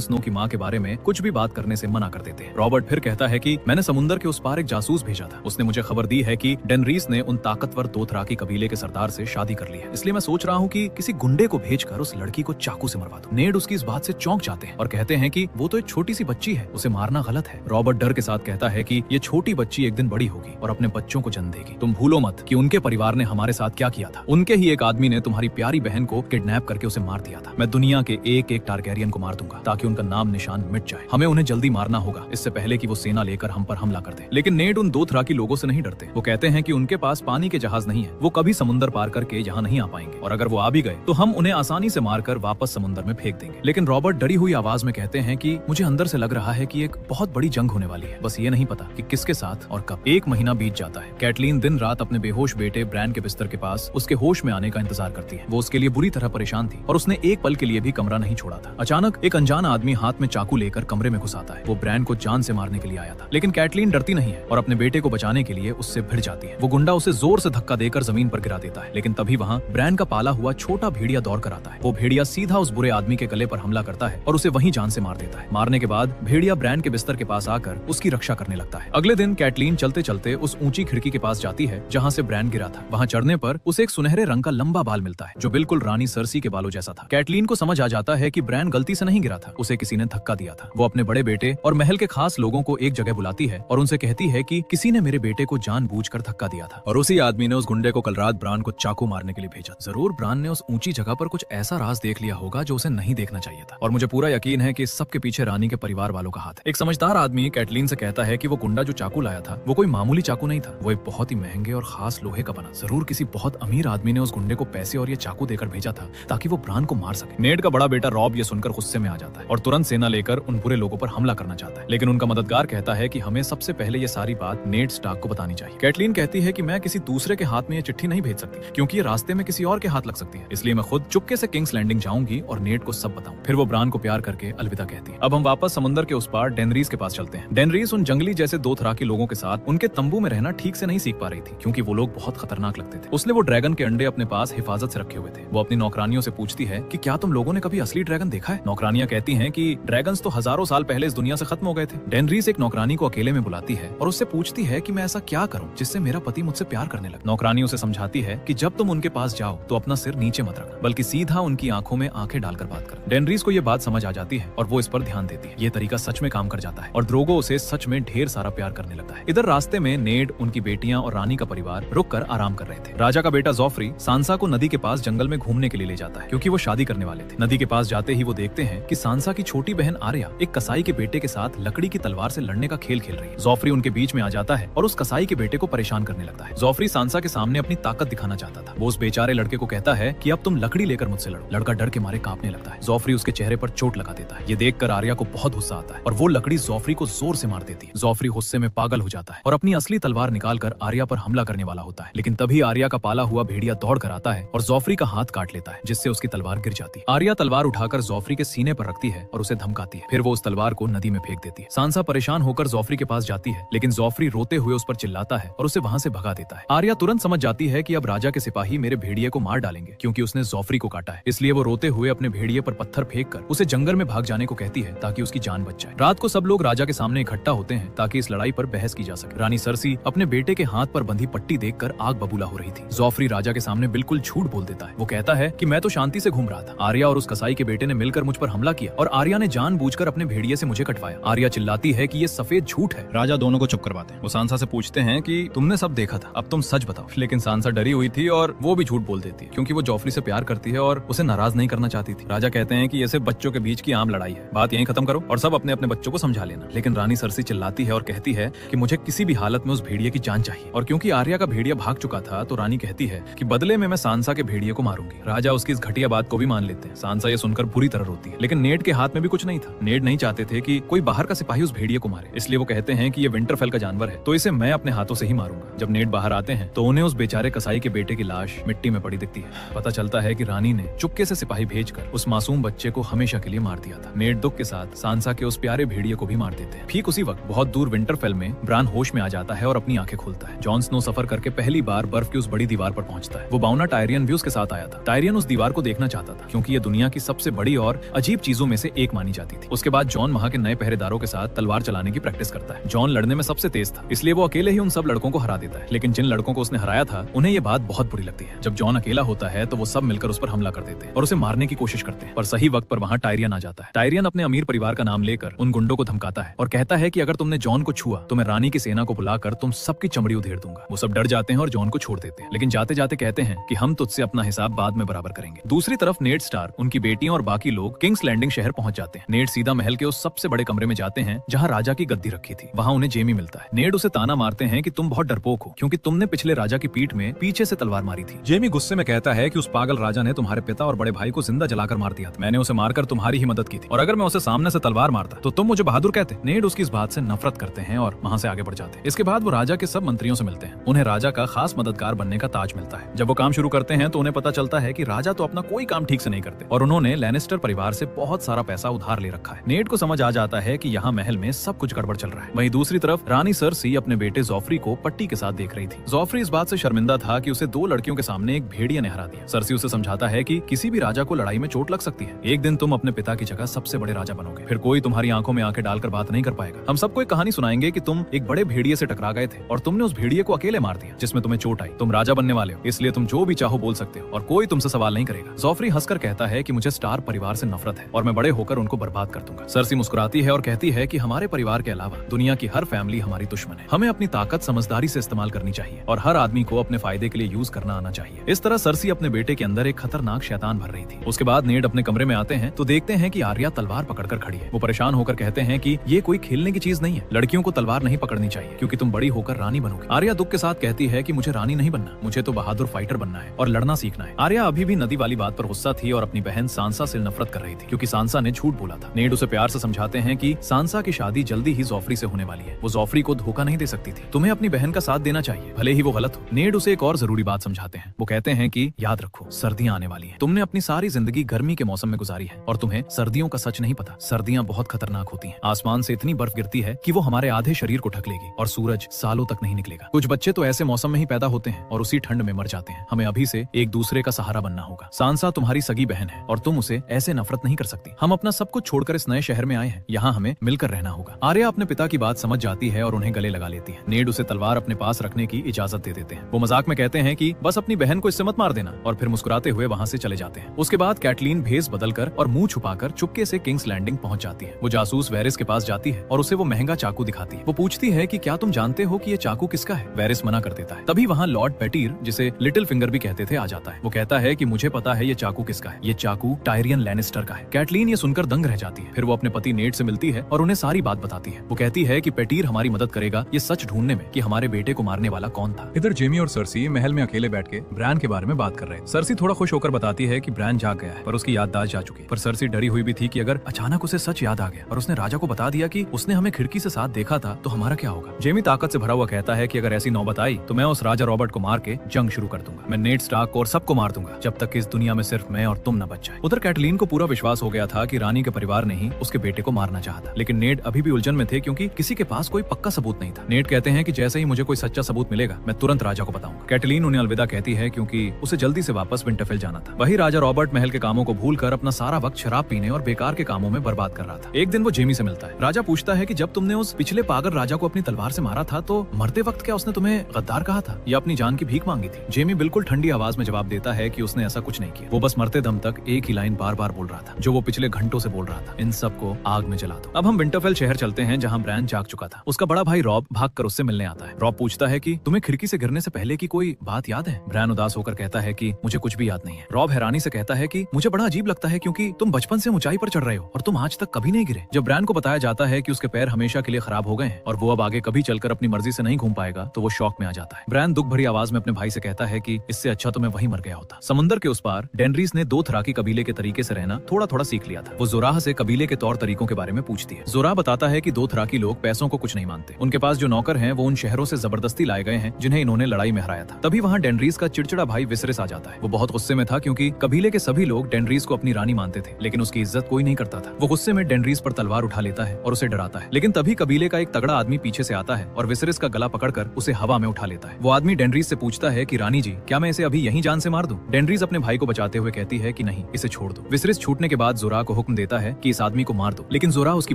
स्नो की माँ के बारे में कुछ भी बात करने से मना कर देते हैं। रॉबर्ट फिर कहता है कि मैंने समुद्र के उस पार एक जासूस भेजा था, उसने मुझे खबर दी है कि डेनरीस ने उन ताकतवर दोथराकी कबीले के सरदार से शादी कर ली है, इसलिए मैं सोच रहा हूँ कि किसी गुंडे को भेजकर उस लड़की को चाकू से मरवा दूं। नेड उसकी इस बात से चौंक जाते हैं और कहते हैं कि वो तो एक छोटी सी बच्ची है, उसे मारना गलत है। रॉबर्ट डर के साथ कहता है कि ये छोटी बच्ची एक दिन बड़ी होगी और अपने बच्चों को जन्म देगी। तुम भूलो मत कि उनके परिवार ने हमारे साथ क्या किया था। उनके ही एक आदमी ने तुम्हारी प्यारी बहन को किडनैप करके उसे मार दिया था। मैं दुनिया के एक एक टारगेरियन को मार दूंगा ताकि उनका नाम निशान मिट जाए। हमें उन्हें जल्दी मारना होगा, इससे पहले कि वो सेना लेकर हम पर हमला कर दे। लेकिन नेड उन दोथराकी लोगों से नहीं डरते। वो कहते हैं कि उनके पास पानी के जहाज नहीं है, वो कभी समुद्र पार करके यहाँ नहीं आ पाएंगे और अगर वो आ भी गए तो हम उन्हें आसानी से मारकर वापस समुद्र में फेंक देंगे। लेकिन रॉबर्ट डरी हुई आवाज में कहते हैं कि मुझे अंदर से लग रहा है कि एक बहुत बड़ी जंग होने वाली है, बस ये नहीं पता कि किसके साथ और कब। एक महीना बीत जाता है। कैटलीन दिन रात अपने बेहोश बेटे ब्रैन के बिस्तर के पास उसके होश में आने का इंतजार करती है। वो उसके लिए बुरी तरह परेशान थी और उसने एक पल के लिए भी कमरा नहीं छोड़ा था। अचानक एक अनजान आदमी हाथ में चाकू लेकर कमरे में घुस आता है। वो ब्रैन को जान से मारने के लिए आया था, लेकिन कैटलीन डरती नहीं है और अपने बेटे को बचाने के लिए उससे भिड़ जाती है। वो गुंडा उसे जोर से धक्का देकर जमीन पर गिरा देता है, लेकिन तभी वहाँ ब्रैन का पाला हुआ छोटा भेड़िया दौड़ कर आता है। वो भेड़िया सीधा उस बुरे आदमी के गले पर हमला करता है और उसे वहीं जान से मार देता है। मारने के बाद भेड़िया ब्रैन के बिस्तर के पास आकर उसकी रक्षा करने लगता है। अगले दिन कैटलीन चलते चलते उस ऊंची खिड़की के पास जाती है जहाँ से ब्रैन गिरा था। वहाँ चढ़ने पर उसे एक सुनहरे रंग का लंबा बाल मिलता है जो बिल्कुल रानी सर्सी के बालों जैसा था। कैटलीन को समझ आ जाता है कि ब्रैन गलती से नहीं गिरा था, उसे किसी ने धक्का दिया था। वो अपने बड़े बेटे और महल के खास लोगों को एक जगह बुलाती है और उनसे कहती है कि किसी ने मेरे बेटे को जानबूझकर धक्का दिया था और उसी आदमी ने उस गुंडे को कल रात ब्रान को चाकू मारने के लिए भेजा। जरूर ब्रान ने उस ऊंची जगह पर कुछ ऐसा राज देख लिया होगा जो उसे नहीं देखना चाहिए था और मुझे पूरा यकीन है कि इस सब के पीछे रानी के परिवार वालों का हाथ है। एक समझदार आदमी कैटलीन से कहता है कि वो गुंडा जो चाकू लाया था वो कोई मामूली चाकू नहीं था, वो एक बहुत ही महंगे और खास लोहे का बना। जरूर किसी बहुत अमीर आदमी ने उस गुंडे को पैसे और ये चाकू देकर भेजा था ताकि वो ब्रान को मार सके। नेड का बड़ा बेटा रॉब ये सुनकर गुस्से में आ जाता है और तुरंत सेना लेकर उन बुरे लोगों पर हमला करना चाहता है, लेकिन उनका मददगार कहता है कि हमें सबसे पहले ये सारी बात नेड स्टार्क को बतानी चाहिए। कैटलीन कहती है कि मैं किसी दूसरे के हाथ में ये चिट्ठी नहीं भेज सकती क्योंकि ये रास्ते में किसी और के हाथ लग सकती है, इसलिए मैं खुद चुपके से किंग्स लैंडिंग जाऊंगी और नेड को सब बताऊं। फिर वो ब्रान को प्यार करके अलविदा कहती है। अब हम वापस समुद्र के उस पार डेनरीस के पास चलते हैं। डेनरीस उन जंगली जैसे दोथराकी लोगों के साथ उनके तंबू में रहना ठीक से नहीं सीख पा रही थी क्योंकि वो लोग बहुत खतरनाक लगते थे। उसने वो ड्रैगन के अंडे अपने पास हिफाजत से रखे हुए थे। वो अपनी नौकरानियों से पूछती है कि क्या तुम लोगों ने कभी असली ड्रैगन देखा है? नौकरानियां कहती हैं कि ड्रैगन्स तो हजारों साल पहले इस दुनिया से खत्म हो गए थे। डेनरीस एक नौकरानी को अकेले में बुलाती है और उससे पूछती है कि मैं ऐसा क्या करूं जिससे मेरा पति मुझसे प्यार करने लगे। नौकरानी उसे समझाती है कि जब तुम उनके पास जाओ तो अपना सिर नीचे मत रखना बल्कि सीधा उनकी आंखों में आंखें डालकर बात कर। डेनरीस को ये बात समझ आ जाती है और वो इस पर ध्यान देती है। ये तरीका सच में काम कर जाता है और ड्रोगो उसे सच में ढेर सारा प्यार करने लगता है। इधर रास्ते में नेड, उनकी बेटियां और रानी का परिवार रुक कर आराम कर रहे थे। राजा का बेटा जोफ्री सांसा को नदी के पास जंगल में घूमने के लिए ले जाता है क्योंकि वो शादी करने वाले थे। नदी के पास जाते ही वो देखते हैं कि सांसा की छोटी बहन आर्या एक कसाई के बेटे के साथ लकड़ी की तलवार से लड़ने का खेल खेल रही है। जोफ्री उनके बीच में आ जाता है और उस कसाई के बेटे को परेशान करने लगता है। जोफ्री सांसा के सामने अपनी ताकत दिखाना चाहता था। वो उस बेचारे लड़के को कहता है कि अब तुम लकड़ी लेकर मुझसे लड़ो। लड़का डर के मारे कांपने लगता है। जोफ्री उसके चेहरे पर चोट लगा देता है। ये देखकर आर्या को बहुत गुस्सा आता है और वो लकड़ी जोफ्री को जोर से मार देती है। जोफ्री गुस्से में पागल हो जाता है और अपनी असली तलवार निकालकर आर्या पर हमला करने वाला होता है, लेकिन तभी आर्या का पाला हुआ भेड़िया दौड़ कर आता है और जोफ्री का हाथ काट लेता है जिससे उसकी तलवार गिर जाती है। आर्या तलवार उठाकर जोफ्री के सीने पर रखती है और उसे धमकाती है। फिर वो उस तलवार को नदी में फेंक देती है। सांसा परेशान होकर जोफ्री के पास जाती है, लेकिन जोफ्री रोते हुए उस पर चिल्लाता है और उसे वहां से भगा देता है। आर्या तुरंत समझ जाती है कि अब राजा के सिपाही मेरे भेड़िए को मार डालेंगे क्योंकि उसने जोफ्री को काटा है। इसलिए वो रोते हुए अपने भेड़िए पर पत्थर फेंक कर उसे जंगल में भाग जाने को कहती है ताकि उसकी जान बच जाए। रात को सब लोग राजा के सामने इकट्ठा होते हैं ताकि इस लड़ाई पर बहस की जा सके। रानी सर्सी अपने बेटे के हाथ पर बंधी पट्टी देखकर आग बबूला हो रही थी। जोफ्री राजा के सामने बिल्कुल झूठ बोल देता है। वो कहता है कि मैं तो शांति से घूम रहा था, आर्या और उस कसाई के बेटे ने मिलकर मुझ पर हमला किया और आर्या ने जानबूझकर अपने भेड़िए से मुझे कटवाया। आर्या चिल्लाती है कि ये सफेद झूठ है। राजा दोनों को चुप करवाते हैं। वो सांसा से पूछते हैं कि तुमने सब देखा था, अब तुम सच बताओ। लेकिन सांसा डरी हुई थी और वो भी झूठ बोल देती है क्योंकि वो जोफ्री से प्यार करती है और उसे नाराज नहीं करना चाहती थी। राजा कहते हैं कि ये सिर्फ बच्चों के बीच की आम लड़ाई है, बात यहीं खत्म करो और सब अपने अपने बच्चों को समझा लेना। लेकिन रानी सर्सी चिल्लाती है और कहती है कि मुझे किसी भी हालत में उस भेड़िए की जान चाहिए और क्योंकि आर्या का भेड़िया भाग चुका था तो रानी कहती है कि बदले में मैं सांसा के भेड़िए को मारूंगी। राजा उसकी इस घटिया बात को भी मान लेते हैं। सांसा ये सुनकर बुरी तरह रोती है, लेकिन नेड के हाथ में भी कुछ नहीं था। नेड नहीं चाहते थे कि कोई बाहर का सिपाही उस भेड़िए को मारे, इसलिए वो कहते हैं कि ये विंटरफेल का जानवर है तो इसे मैं अपने हाथों से ही मारूंगा। जब नेड बाहर आते हैं तो उन्हें उस बेचारे कसाई के बेटे की लाश मिट्टी में पड़ी दिखती है। पता चलता है कि रानी ने चुपके से सिपाही भेजकर उस मासूम बच्चे को हमेशा के लिए मार दिया था। नेड दुख के साथ सांसा के उस प्यारे भेड़िए को भी मार देते हैं। ठीक उसी वक्त बहुत दूर विंटरफेल में ब्रान होश में आ जाता है और अपनी आंखें खोलता है। जॉन स्नो सफर करके पहली बार बर्फ की उस बड़ी दीवार पर पहुंचता है। वो बाउना टायरियन भी उसके साथ आया था। टायरियन उस दीवार को देखना चाहता था क्योंकि ये दुनिया की सबसे बड़ी और अजीब चीजों में से एक मानी जाती थी। उसके बाद जॉन वहाँ के नए पहरेदारों के साथ तलवार चलाने की प्रैक्टिस करता है। जॉन लड़ने में सबसे तेज था, इसलिए वो अकेले ही उन सब लड़कों को हरा देता है। लेकिन जिन लड़कों को उसने हराया था उन्हें ये बात बहुत बुरी लगती है। जब जॉन अकेला होता है तो वो सब मिलकर उस पर हमला कर देते हैं और उसे मारने की कोशिश करते हैं। पर सही वक्त पर वहाँ टायरियन आ जाता है। टायरियन अपने अमीर परिवार का नाम लेकर उन गुंडों को धमकाता है और कहता है कि अगर तुमने जॉन को छुआ तो मैं रानी की सेना को बुलाकर तुम सबकी चमड़ी उधेड़ दूंगा। वो सब डर जाते हैं और जॉन को छोड़ देते हैं, लेकिन जाते जाते कहते हैं कि हम तुझसे अपना हिसाब बाद में बराबर करेंगे। दूसरी तरफ नेड स्टार्क, उनकी बेटियां और बाकी लोग किंग्स लैंडिंग शहर पहुंच जाते हैं। नेड सीधा महल के उस सबसे बड़े कमरे में जाते हैं जहां राजा की गद्दी रखी थी। वहां उन्हें जेमी मिलता है। नेड उसे ताना मारते हैं कि तुम बहुत डरपोक हो क्योंकि तुमने पिछले राजा की पीठ में पीछे से तलवार मारी थी। जेमी गुस्से में कहता है कि उस पागल राजा ने तुम्हारे पिता और बड़े भाई को जिंदा जलाकर मार दिया था। मैंने उसे मारकर तुम्हारी ही मदद की थी और अगर मैं उसे सामने से तलवार मारता तो तुम मुझे बहादुर कहते। नेड उसकी इस बात से नफरत करते हैं और वहां से आगे बढ़ जाते हैं। इसके बाद वो राजा के सब मंत्रियों से मिलते हैं। उन्हें राजा का खास मददगार बनने का ताज मिलता है। जब वो काम शुरू करते हैं तो उन्हें पता चलता है कि राजा तो अपना कोई काम ठीक से नहीं करते और उन्होंने लैनिस्टर परिवार से बहुत सारा पैसा उधार ले रखा है। नेड को समझ आ जाता है कि यहाँ महल में सब कुछ गड़बड़ चल रहा है। वहीं दूसरी तरफ रानी सर्सी अपने बेटे जॉफ्री को पट्टी के साथ देख रही थी। जॉफ्री इस बात से शर्मिंदा था कि उसे 2 लड़कियों के सामने एक भेड़िया ने हरा दिया। सर्सी उसे समझाता है कि किसी भी राजा को लड़ाई में चोट लग सकती है। एक दिन तुम अपने पिता की जगह सबसे बड़े राजा बनोगे, फिर कोई तुम्हारी आंखों में आंखें डालकर बात नहीं कर पाएगा। हम सबको एक कहानी सुनाएंगे कि तुम एक बड़े भेड़िए से टकरा गए थे और तुमने उस भेड़िए को अकेले मार दिया जिसमें तुम्हें चोट आई। तुम राजा बनने वाले हो, इसलिए तुम जो भी चाहो बोल सकते हो और कोई तुमसे सवाल नहीं करेगा। जॉफ्री हंसकर कहता है कि मुझे स्टार परिवार से नफरत है और मैं बड़े होकर उनको बर्बाद कर दूंगा। सर्सी मुस्कुराती है और कहती है कि हमारे परिवार के अलावा दुनिया की हर फैमिली हमारी दुश्मन है। हमें अपनी ताकत समझदारी से इस्तेमाल करनी चाहिए और हर आदमी को अपने फायदे के लिए यूज करना आना चाहिए। इस तरह सर्सी अपने बेटे के अंदर एक खतरनाक शैतान भर रही थी। उसके बाद नेड अपने कमरे में आते हैं तो देखते हैं कि आर्या तलवार पकड़कर खड़ी है। वो परेशान होकर कहते हैं कि ये कोई खेलने की चीज नहीं है, लड़कियों को तलवार नहीं पकड़नी चाहिए क्योंकि तुम बड़ी होकर रानी बनोगी। आर्या दुख के साथ कहती है कि मुझे रानी नहीं बनना, मुझे तो बहादुर फाइटर बनना है और लड़ना सीखना है। आर्या अभी भी नदी वाली बात पर गुस्सा थी और अपनी बहन सांसा से नफरत कर रही थी क्योंकि सांसा ने झूठ बोला था। नेड उसे प्यार से समझाते हैं कि सांसा की शादी जल्दी ही जॉफ्री से होने वाली है। वो जॉफ्री को धोखा नहीं दे सकती थी। तुम्हें अपनी बहन का साथ देना चाहिए, भले ही वो गलत हो। नेड उसे एक और जरूरी बात समझाते हैं। वो कहते हैं कि याद रखो, सर्दियां आने वाली हैं। तुमने अपनी सारी जिंदगी गर्मी के मौसम में गुजारी है और तुम्हें सर्दियों का सच नहीं पता। सर्दियां बहुत खतरनाक होती हैं। आसमान से इतनी बर्फ गिरती है कि वो हमारे आधे शरीर को ढक लेगी और सूरज सालों तक नहीं निकलेगा। कुछ बच्चे तो ऐसे मौसम में ही पैदा होते हैं और उसी ठंड में मर जाते हैं। हमें अभी से एक दूसरे का सहारा बनना होगा। सांसा तुम्हारी सगी बहन है और तुम उसे ऐसे नफरत नहीं कर सकती। हम अपना सब कुछ छोड़कर इस नए शहर में आए हैं, यहाँ हमें मिलकर रहना होगा। आर्या अपने पिता की बात समझ जाती है और उन्हें गले लगा लेती है। नेड उसे तलवार अपने पास रखने की इजाजत दे देते हैं। वो मजाक में कहते हैं कि बस अपनी बहन को इससे मत मार देना और फिर मुस्कुराते हुए वहाँ से चले जाते हैं। उसके बाद कैटलीन भेस बदलकर और मुंह छुपाकर चुपके से किंग्स लैंडिंग पहुंच जाती है। वो जासूस वेरिस के पास जाती है और उसे वो महंगा चाकू दिखाती है। वो पूछती है कि क्या तुम जानते हो कि ये चाकू किसका है? वेरिस मना कर देता है। तभी वहाँ लॉर्ड पेटीर, जिसे लिटिल फिंगर भी कहते थे, आ जाता है। वो कहता है कि मुझे पता है ये चाकू किसका है। ये चाकू टायरियन लैनिस्टर का है। कैटलीन ये सुनकर दंग रह जाती है। फिर वो अपने पति नेड से मिलती है और उन्हें सारी बात बताती है। वो कहती है कि पेटीर हमारी मदद करेगा ये सच ढूंढने में कि हमारे बेटे को मारने वाला कौन था। इधर जेमी और सर्सी महल में अकेले बैठ के ब्रान के बारे में बात कर रहे हैं। सर्सी थोड़ा खुश होकर बताती है कि ब्रान जाग गया है पर उसकी याददाश्त जा चुकी है। पर सर्सी डरी हुई भी थी कि अगर अचानक उसे सच याद आ गया और उसने राजा को बता दिया कि उसने हमें खिड़की से साथ देखा था तो हमारा क्या होगा। जेमी ताकत से भरा हुआ कहता है कि अगर ऐसी नौबत आई तो मैं उस राजा रॉबर्ट को मार के जंग शुरू कर दूंगा। मैं नेड स्टार्क को और सबको मार दूंगा जब तक इस दुनिया में सिर्फ मैं और तुम न बच जाए। उधर कैटलीन को पूरा विश्वास हो गया था कि रानी के परिवार ने ही उसके बेटे को मारना चाहा था, लेकिन नेड अभी भी उलझन में थे क्योंकि किसी के पास कोई पक्का सबूत नहीं था। नेड कहते हैं कि जैसे ही मुझे कोई सच्चा सबूत मिलेगा मैं तुरंत राजा को बताऊंगा। कैटलीन उन्हें अलविदा कहती है क्योंकि उसे जल्दी से वापस विंटरफेल जाना था। वही राजा रॉबर्ट महल के कामों को भूलकर अपना सारा वक्त शराब पीने और बेकार के कामों में बर्बाद कर रहा था। एक दिन वो जेमी से मिलता है। राजा पूछता है कि जब तुमने उस पिछले पागल राजा को अपनी तलवार से मारा था तो मरते वक्त क्या उसने तुम्हें गद्दार कहा था या अपनी जान की भीख मांगी थी? जेमी बिल्कुल ठंडी आवाज में जवाब देता है कि उसने ऐसा कुछ नहीं किया। वो बस मरते दम तक एक ही लाइन बार बार बोल रहा था जो वो पिछले घंटों से बोल रहा था, इन सबको आग में जला दो। अब हम विंटरफेल शहर चलते हैं जहाँ ब्रान जाग चुका था। उसका बड़ा भाई रॉब भागकर उससे मिलने आता है। रॉब पूछता है कि तुम्हें खिड़की से गिरने से पहले की कोई बात याद है? ब्रान उदास होकर कहता है कि मुझे कुछ भी याद नहीं है। रॉब हैरानी से कहता है कि मुझे बड़ा अजीब लगता है क्योंकि तुम बचपन से ऊंचाई पर चढ़ रहे हो और तुम आज तक कभी नहीं गिरे। जब ब्रान को बताया जाता है कि उसके पैर हमेशा के लिए खराब हो गए हैं और वो अब आगे कभी चलकर अपनी मर्जी से नहीं घूम पाएगा तो वो शौक में आ जाता है। ब्रान दुख भरी आवाज में अपने भाई से कहता है कि इससे अच्छा तो मैं वहीं मर गया होता। समुद्र के उस पार डेनरीज ने दो थराकी कबीले के तरीके से रहना थोड़ा थोड़ा सीख लिया था। वो जोराह से कबीले के तौर तरीकों के बारे में पूछती है। जोराह बताता है कि दो थराकी लोग पैसों को कुछ नहीं मानते। उनके पास जो नौकर हैं वो उन शहरों से जबरदस्ती लाए गए हैं जिन्हें इन्होंने लड़ाई में हराया था। तभी वहाँ डेनरीज का चिड़चिड़ा भाई विसरिस आ जाता है। वो बहुत गुस्से में था क्योंकि कबीले के सभी लोग डेनरीज को अपनी रानी मानते थे लेकिन उसकी इज्जत कोई नहीं करता था। वो गुस्से में डेनरीज पर तलवार उठा लेता है और उसे डराता है, लेकिन तभी कबीले का एक तगड़ा आदमी पीछे से आता है और विसरिस का गला पकड़कर उसे हवा में उठा लेता है। वो आदमी डेनरीज से पूछता है कि रानी जी, क्या मैं इसे अभी यहीं जान से मार दूं? डेनरीज अपने भाई को बचाते हुए कहती है कि नहीं, इसे छोड़ दो। विसरिस छूटने के बाद जोरा को हुक्म देता है कि इस आदमी को मार दो, लेकिन जोरा उसकी